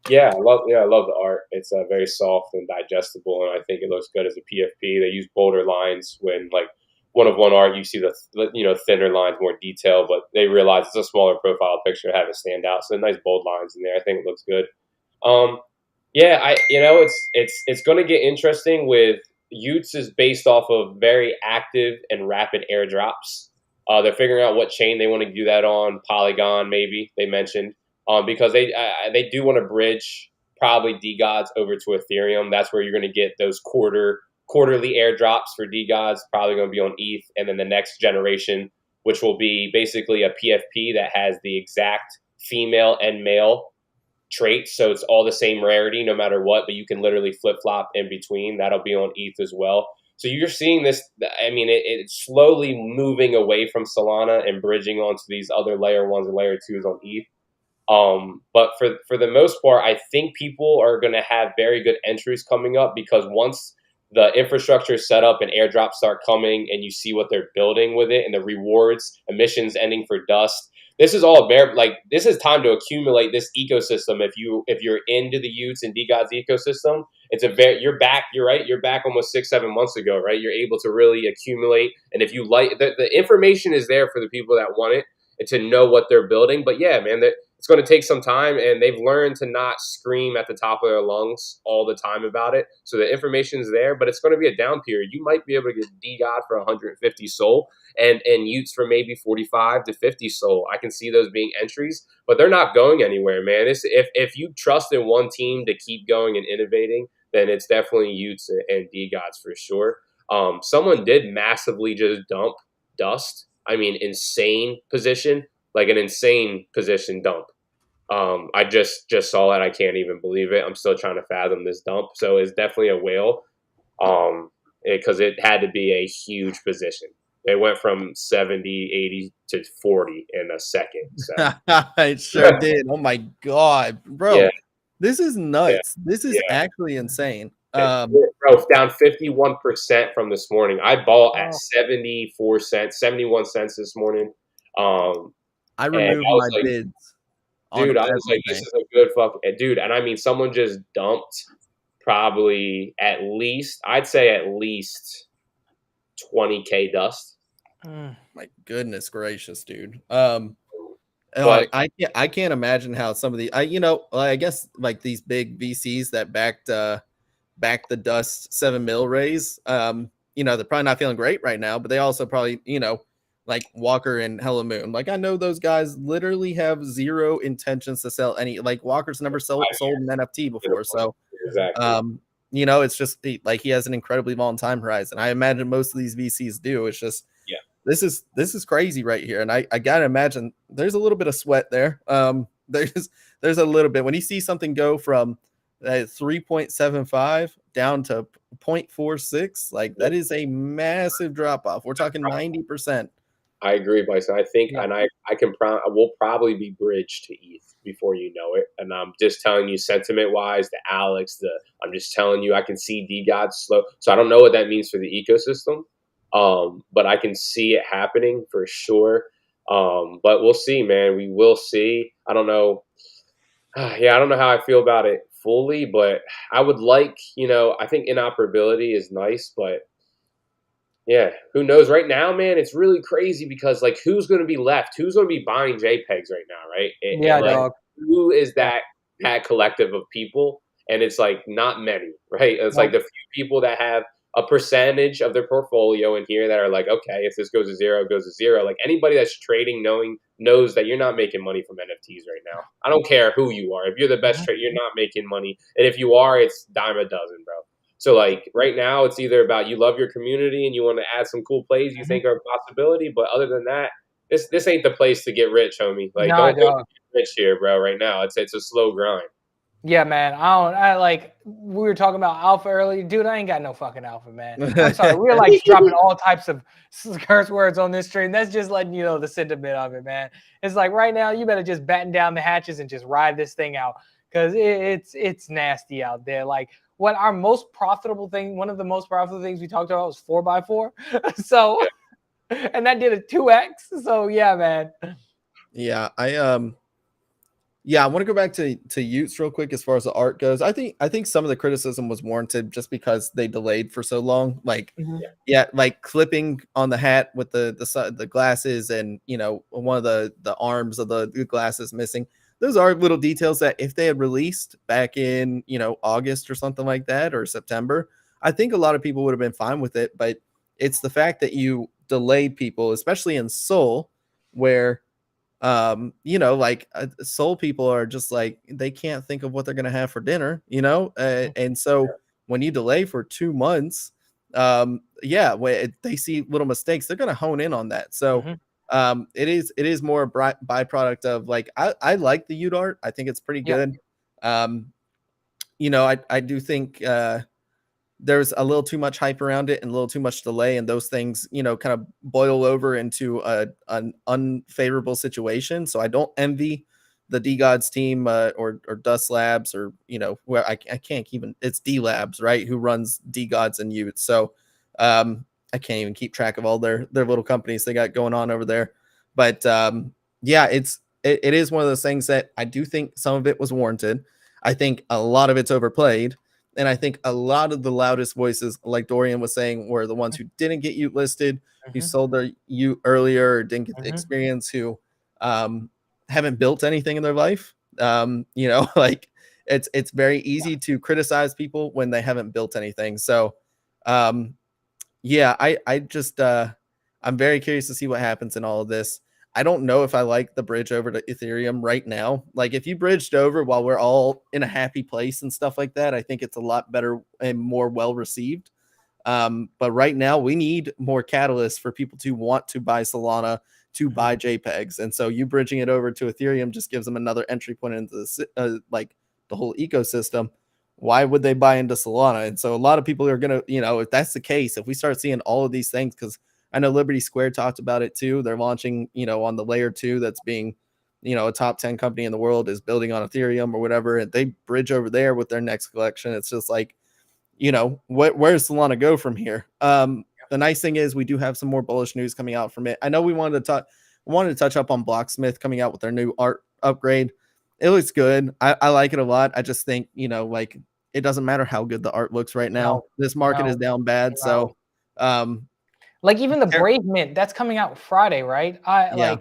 Yeah, I love the art. It's very soft and digestible, and I think it looks good as a PFP. They use bolder lines when, like, one art, you see the thinner lines, more detail, but they realize it's a smaller profile picture, have it stand out. So nice bold lines in there. I think it looks good. It's going to get interesting with Utes is based off of very active and rapid airdrops. They're figuring out what chain they want to do that on. Polygon, maybe they mentioned, because they do want to bridge probably DeGods over to Ethereum. That's where you're going to get those quarterly airdrops for DeGods, probably going to be on ETH, and then the next generation, which will be basically a PFP that has the exact female and male traits. So it's all the same rarity no matter what, but you can literally flip-flop in between. That'll be on ETH as well. So you're seeing this, I mean, it's slowly moving away from Solana and bridging onto these other layer 1s and layer 2s on ETH. But for the most part, I think people are going to have very good entries coming up, because once the infrastructure is set up and airdrops start coming and you see what they're building with it and the rewards, emissions ending for dust, this is all this is time to accumulate this ecosystem. If you're into the Utes and DeGods ecosystem, you're back almost 6-7 months ago, right? You're able to really accumulate. And if you like, the information is there for the people that want it and to know what they're building. But yeah, man, it's going to take some time, and they've learned to not scream at the top of their lungs all the time about it. So the information is there, but it's going to be a down period. You might be able to get DeGod for 150 SOL and Utes for maybe 45 to 50 SOL. I can see those being entries, but they're not going anywhere, man. If you trust in one team to keep going and innovating, then it's definitely Utes and DeGods for sure. Someone did massively just dump dust. I mean, insane position. Like an insane position dump. I just saw it. I can't even believe it. I'm still trying to fathom this dump. So it's definitely a whale, because it had to be a huge position. It went from 70, 80 to 40 in a second. So.
It sure did. Oh my God, bro. Yeah. This is nuts. Yeah. This is actually insane.
Bro, down 51% from this morning. I bought at 74 cents, 71 cents this morning.
I removed my bids.
Dude, I was like, this is a good dude. And I mean, someone just dumped probably I'd say at least 20K dust.
My goodness gracious, dude. I can't imagine how some of the, I guess like these big VCs that backed the dust 7 mil raise, they're probably not feeling great right now, but they also probably, like Walker and Hello Moon. Like I know those guys literally have zero intentions to sell any. Like Walker's never sold an NFT before, so
exactly.
It's just like he has an incredibly long time horizon. I imagine most of these VCs do. It's just this is crazy right here, and I gotta imagine there's a little bit of sweat there. There's a little bit when you see something go from 3.75 down to 0.46. Like that is a massive drop off. We're talking 90%.
I agree, Bison. I think, and I will probably be bridged to ETH before you know it. And I'm just telling you, sentiment-wise, I'm just telling you, I can see DeGod slow. So I don't know what that means for the ecosystem, but I can see it happening for sure. But we'll see, man. We will see. I don't know. I don't know how I feel about it fully, but I would like, I think inoperability is nice, but yeah, who knows? Right now, man, it's really crazy because like, who's going to be left? Who's going to be buying JPEGs right now, right?
Dog.
Who is that collective of people? And it's like not many, right? It's like the few people that have a percentage of their portfolio in here that are like, okay, if this goes to zero, it goes to zero. Like anybody that's trading knows that you're not making money from NFTs right now. I don't care who you are. If you're the best trader, you're not making money. And if you are, it's dime a dozen, bro. So like right now, it's either about you love your community and you want to add some cool plays you think are a possibility, but other than that, this ain't the place to get rich, homie. Like don't get rich here, bro. Right now, it's a slow grind.
Yeah, man. We were talking about alpha earlier. Dude, I ain't got no fucking alpha, man. I'm sorry. We're like dropping all types of curse words on this stream. That's just letting you know the sentiment of it, man. It's like right now, you better just batten down the hatches and just ride this thing out because it's nasty out there. Like one of the most profitable things we talked about was 4x4. So, and that did a 2x. So yeah, man.
Yeah, I want to go back to Utes real quick as far as the art goes. I think some of the criticism was warranted just because they delayed for so long. Like, like clipping on the hat with the glasses and one of the arms of the glasses missing. Those are little details that if they had released back in August or something like that or September, I think a lot of people would have been fine with it. But it's the fact that you delayed people, especially in Sol, where like Sol people are just like they can't think of what they're gonna have for dinner, and so when you delay for 2 months, when they see little mistakes, they're gonna hone in on that. So it is more a byproduct of like I like the UDART. I think it's pretty good. I do think there's a little too much hype around it and a little too much delay, and those things, kind of boil over into an unfavorable situation. So I don't envy the D Gods team or Dust Labs or where I can't even, it's D Labs, right, who runs D Gods and Ute. So I can't even keep track of all their little companies they got going on over there. But it is one of those things that I do think some of it was warranted. I think a lot of it's overplayed. And I think a lot of the loudest voices, like Dorian was saying, were the ones who didn't get Ute listed, who sold their Ute earlier, or didn't get the experience, who haven't built anything in their life. Like it's very easy to criticize people when they haven't built anything. So, I'm very curious to see what happens in all of this. I don't know if I like the bridge over to Ethereum right now. Like if you bridged over while we're all in a happy place and stuff like that, I think it's a lot better and more well received. But right now we need more catalysts for people to want to buy Solana, to buy JPEGs. And so you bridging it over to Ethereum just gives them another entry point into the whole ecosystem. Why would they buy into Solana? And so a lot of people are going to, if that's the case, if we start seeing all of these things, because I know Liberty Square talked about it too. They're launching, on the layer 2 that's being, a top 10 company in the world is building on Ethereum or whatever. And they bridge over there with their next collection. It's just like, where's Solana go from here? The nice thing is we do have some more bullish news coming out from it. I know we wanted to touch up on Blocksmith coming out with their new art upgrade. It looks good. I like it a lot. I just think, it doesn't matter how good the art looks right now. This market is down bad. So,
like even the Brave Mint that's coming out Friday, right? And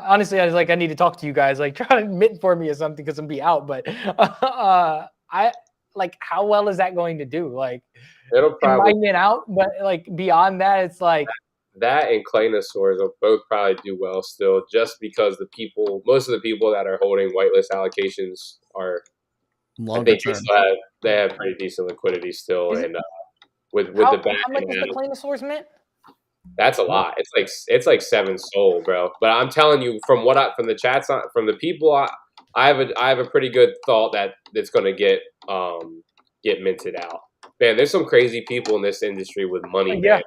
honestly, I was like, I need to talk to you guys, like try to mint for me or something because I'm be out. But I like, how well is that going to do? Like,
it'll probably
mint out, but like beyond that, it's like
that and Claynosaurs will both probably do well still, just because most of the people that are holding whitelist allocations are
longer term.
They have pretty decent liquidity still, and with the back.
How much is the Claynosaurs mint?
That's a lot. It's like 7 SOL, bro. But I'm telling you, from the chats, from the people, I have a pretty good thought that it's going to get minted out. Man, there's some crazy people in this industry with money, man.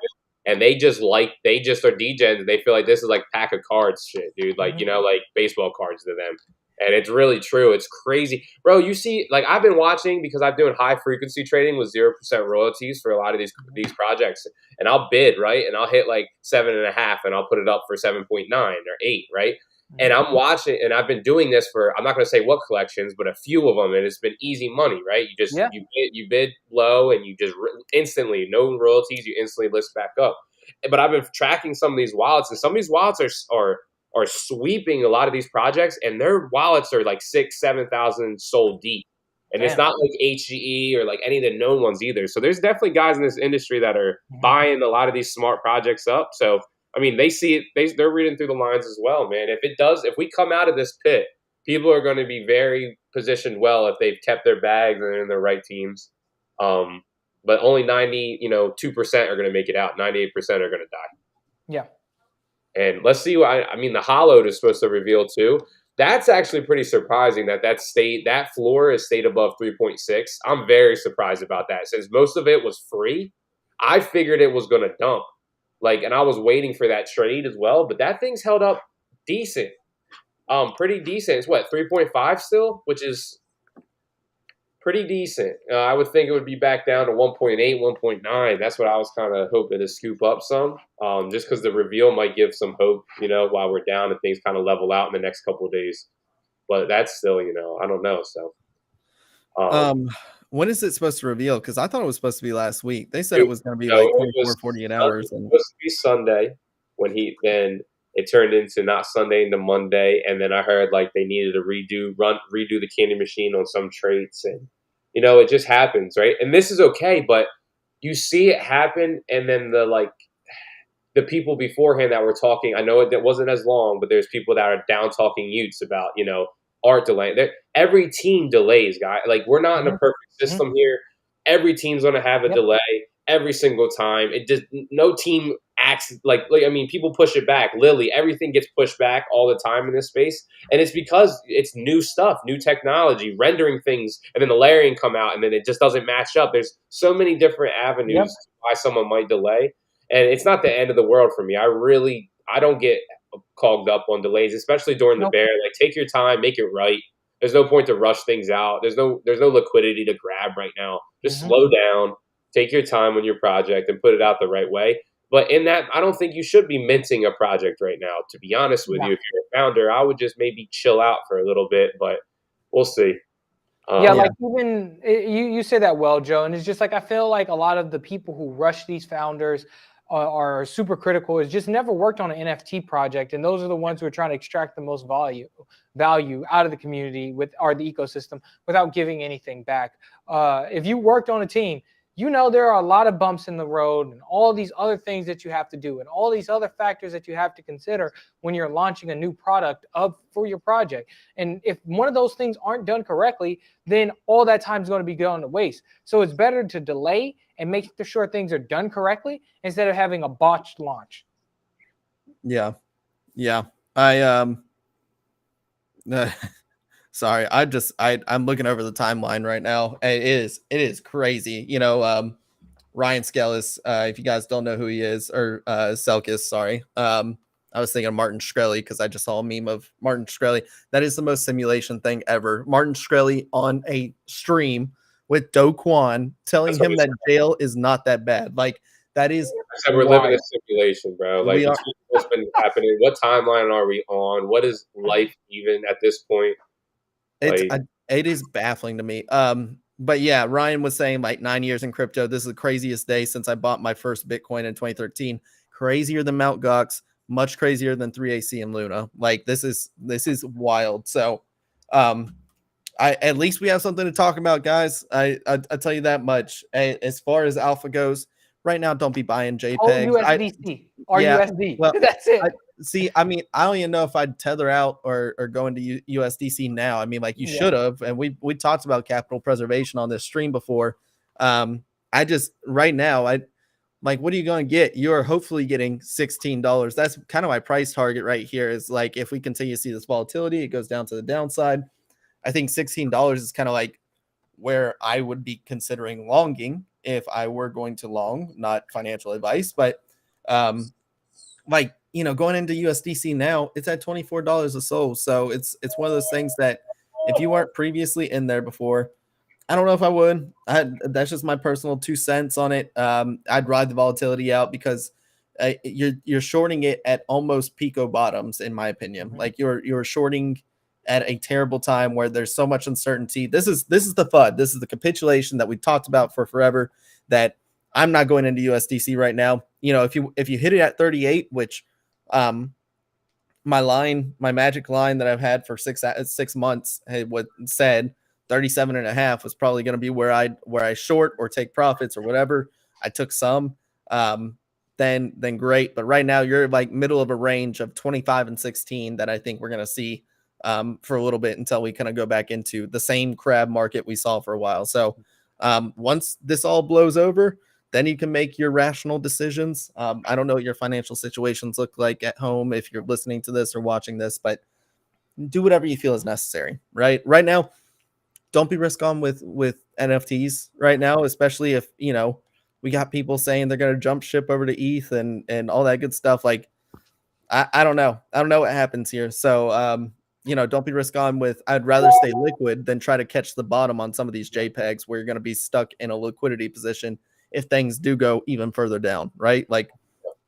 And they just are degens. They feel like this is like pack of cards shit, dude. Like, like baseball cards to them. And it's really true. It's crazy. Bro, you see, like I've been watching because I'm doing high frequency trading with 0% royalties for a lot of these projects. And I'll bid, right? And I'll hit like 7.5 and I'll put it up for 7.9 or 8, right? And I'm watching, and I've been doing this for, I'm not going to say what collections, but a few of them, and it's been easy money, right? You just, you bid low and you just instantly, no royalties, you instantly list back up. But I've been tracking some of these wallets, and some of these wallets are sweeping a lot of these projects, and their wallets are like 6,000-7,000 sold deep. And It's not like HGE or like any of the known ones either. So there's definitely guys in this industry that are buying a lot of these smart projects up. So, I mean, they see it, they're reading through the lines as well, man. If we come out of this pit, people are going to be very positioned well if they've kept their bags and they're in the right teams. But only 2% are going to make it out. 98% are going to die.
Yeah.
And let's see. The Hollowed is supposed to reveal too. That's actually pretty surprising that floor is stayed above 3.6. I'm very surprised about that, since most of it was free. I figured it was going to dump, and I was waiting for that trade as well. But that thing's held up decent, pretty decent. It's 3.5 still, which is pretty decent. I would think it would be back down to 1.8, 1.9. That's what I was kind of hoping to scoop up some, just because the reveal might give some hope, while we're down and things kind of level out in the next couple of days. But that's still, I don't know. So,
when is it supposed to reveal? Because I thought it was supposed to be last week. They said it was going to be like 24, 48 hours.
It was supposed to be Sunday then it turned into not Sunday into Monday. And then I heard they needed to redo the candy machine on some traits. And, it just happens, right? And this is okay, but you see it happen. And then the people beforehand that were talking, I know it wasn't as long, but there's people that are down talking Utes about, art delay. Every team delays, guys. Like, we're not in a perfect system here. Every team's going to have a delay every single time. It just, no team acts like, I mean, people push it back. Lily, everything gets pushed back all the time in this space. And it's because it's new stuff, new technology, rendering things, and then the layering come out, and then it just doesn't match up. There's so many different avenues why someone might delay. And it's not the end of the world for me. I don't get clogged up on delays, especially during the bear. Like, take your time, make it right. There's no point to rush things out. There's no liquidity to grab right now. Just slow down, take your time on your project, and put it out the right way. But in that, I don't think you should be minting a project right now, to be honest with you. If you're a founder, I would just maybe chill out for a little bit, but we'll see.
Like, even you say that well, Joe, and it's just like, I feel like a lot of the people who rush these founders are super critical. It's just never worked on an NFT project, and those are the ones who are trying to extract the most value out of the community or the ecosystem without giving anything back. If you worked on a team, there are a lot of bumps in the road and all these other things that you have to do and all these other factors that you have to consider when you're launching a new product for your project. And if one of those things aren't done correctly, then all that time is going to be going to waste. So it's better to delay and make sure things are done correctly instead of having a botched launch.
Yeah. Sorry, I'm looking over the timeline right now. It is crazy. Ryan Skelis, if you guys don't know who he is, or Selkis, sorry. I was thinking of Martin Shkreli because I just saw a meme of Martin Shkreli. That is the most simulation thing ever. Martin Shkreli on a stream with Do Kwon telling him that jail is not that bad. Like, that is.
We're living a simulation, bro. Like, what's been happening? What timeline are we on? What is life even at this point?
It is baffling to me. But yeah, Ryan was saying, like, 9 years in crypto. This is the craziest day since I bought my first Bitcoin in 2013. Crazier than Mt. Gox, much crazier than 3AC and Luna. Like, this is wild. So, at least we have something to talk about, guys. I tell you that much. As far as alpha goes, right now, don't be buying JPEGs.
USDC or USD.
Well,
that's it.
I mean, I don't even know if I'd tether out or go into USDC now. I mean, like, you should have. And we talked about capital preservation on this stream before. I just, right now, like, what are you going to get? You're hopefully getting $16. That's kind of my price target right here, is like, if we continue to see this volatility, it goes down to the downside. I think $16 is kind of like where I would be considering longing if I were going to long, not financial advice, but like, going into USDC now, it's at $24 a SOL. So it's one of those things that if you weren't previously in there before, I don't know if I would. That's just my personal 2 cents on it. I'd ride the volatility out because you're shorting it at almost Pico bottoms, in my opinion. Like, you're shorting at a terrible time where there's so much uncertainty. This is the FUD. This is the capitulation that we talked about for forever, that I'm not going into USDC right now. If you hit it at 38, which my magic line that I've had for 6 months said 37.5 was probably going to be where I short or take profits or whatever. I took some, then great. But right now you're like middle of a range of 25 and 16 that I think we're going to see for a little bit until we kind of go back into the same crab market we saw for a while. So once this all blows over, then you can make your rational decisions. I don't know what your financial situations look like at home if you're listening to this or watching this, but do whatever you feel is necessary, right? Right now, don't be risk on with NFTs right now, especially if, we got people saying they're going to jump ship over to ETH and all that good stuff. Like, I don't know. I don't know what happens here. So, don't be risk on with, I'd rather stay liquid than try to catch the bottom on some of these JPEGs where you're going to be stuck in a liquidity position if things do go even further down, right? Like,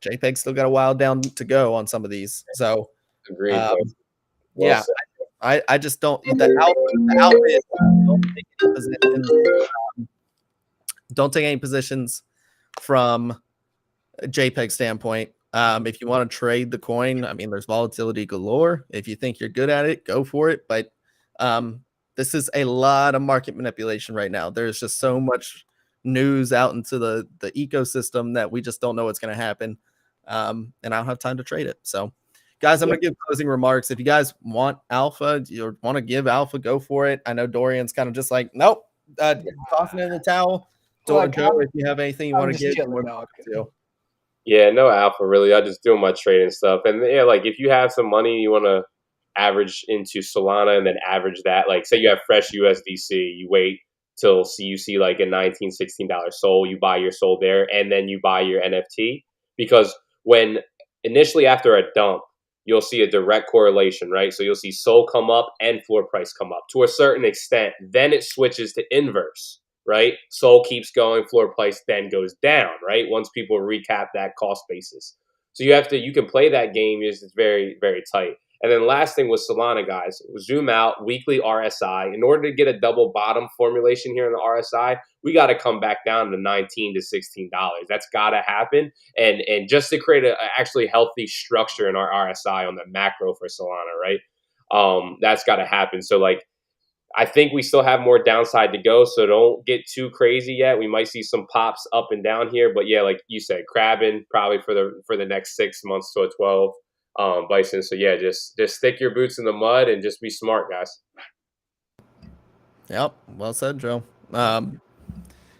JPEG still got a while down to go on some of these. So,
agreed.
I just don't. The outfit, don't take any positions from a JPEG standpoint. If you want to trade the coin, I mean, there's volatility galore. If you think you're good at it, go for it. But this is a lot of market manipulation right now. There's just so much news out into the ecosystem that we just don't know what's going to happen. and I don't have time to trade it. So, guys, I'm going to give closing remarks. If you guys want alpha or want to give alpha, go for it. I know Dorian's kind of just like, nope, tossing in the towel.
Look,
Joe, if you have anything you
I'm
want to
just
give,
chilling,
you're
dog.
welcome to.
Yeah, no alpha really. I just do my trading stuff. And yeah, like if you have some money you want to average into Solana and then average that, like say you have fresh USDC, you wait till you see like a $19, $16 SOL, you buy your SOL there and then you buy your NFT. Because when initially after a dump, you'll see a direct correlation, right? So you'll see SOL come up and floor price come up to a certain extent. Then it switches to inverse, right? SOL keeps going, floor price then goes down, right? Once people recap that cost basis. So you can play that game. It's very, very tight. And then last thing was Solana, guys. Zoom out, weekly RSI. In order to get a double bottom formulation here in the RSI, we got to come back down to $19 to $16. That's got to happen. And just to create a actually healthy structure in our RSI on the macro for Solana, right? That's got to happen. So like, I think we still have more downside to go, so don't get too crazy yet. We might see some pops up and down here, but yeah, like you said, crabbing probably for the next 6 months to a 12, Bison. So yeah, just stick your boots in the mud and just be smart, guys.
Yep, well said, Joe.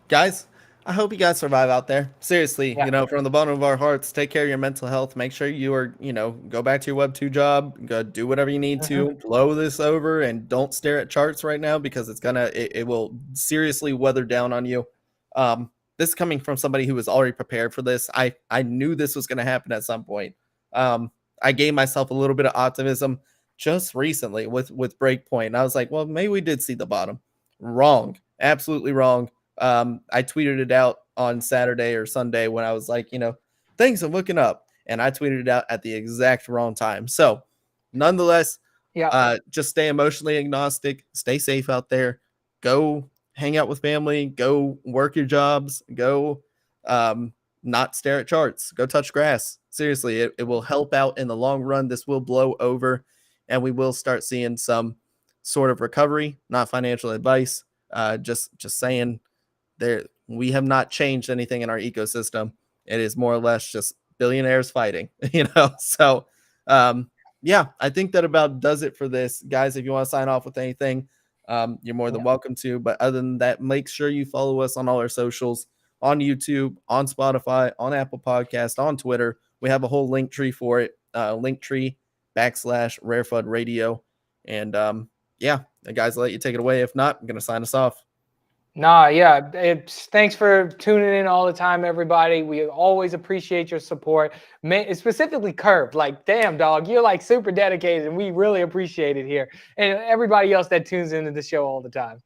Guys, I hope you guys survive out there. Seriously, from the bottom of our hearts, take care of your mental health. Make sure you are, go back to your Web 2 job, go do whatever you need to, blow this over, and don't stare at charts right now because it will seriously weather down on you. This is coming from somebody who was already prepared for this. I knew this was going to happen at some point. I gave myself a little bit of optimism just recently with Breakpoint. And I was like, well, maybe we did see the bottom. Wrong. Absolutely wrong. I tweeted it out on Saturday or Sunday when I was like, things are looking up, and I tweeted it out at the exact wrong time. So nonetheless, just stay emotionally agnostic, stay safe out there, go hang out with family, go work your jobs, go, not stare at charts, go touch grass. Seriously, it will help out in the long run. This will blow over and we will start seeing some sort of recovery, not financial advice. Just saying, we have not changed anything in our ecosystem. It is more or less just billionaires fighting, So, I think that about does it for this, guys. If you want to sign off with anything, you're more than welcome to. But other than that, make sure you follow us on all our socials, on YouTube, on Spotify, on Apple Podcast, on Twitter. We have a whole link tree for it. Linktree/RareFUD Radio. And guys, I'll let you take it away. If not, I'm gonna sign us off.
Thanks for tuning in all the time, everybody. We always appreciate your support. Specifically Curve, like, damn, dog, you're like super dedicated, and we really appreciate it here. And everybody else that tunes into the show all the time.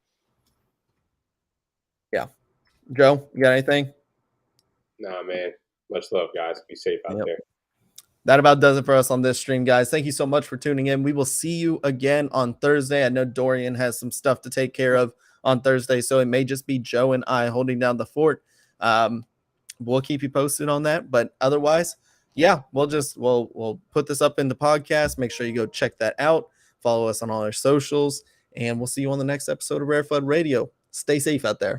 Yeah.
Joe, you got anything?
Nah, man. Much love, guys. Be safe out there.
That about does it for us on this stream, guys. Thank you so much for tuning in. We will see you again on Thursday. I know Dorian has some stuff to take care of on Thursday, so it may just be Joe and I holding down the fort. We'll keep you posted on that, but otherwise, we'll put this up in the podcast. Make sure you go check that out. Follow us on all our socials, and we'll see you on the next episode of RareFUD Radio. Stay safe out there.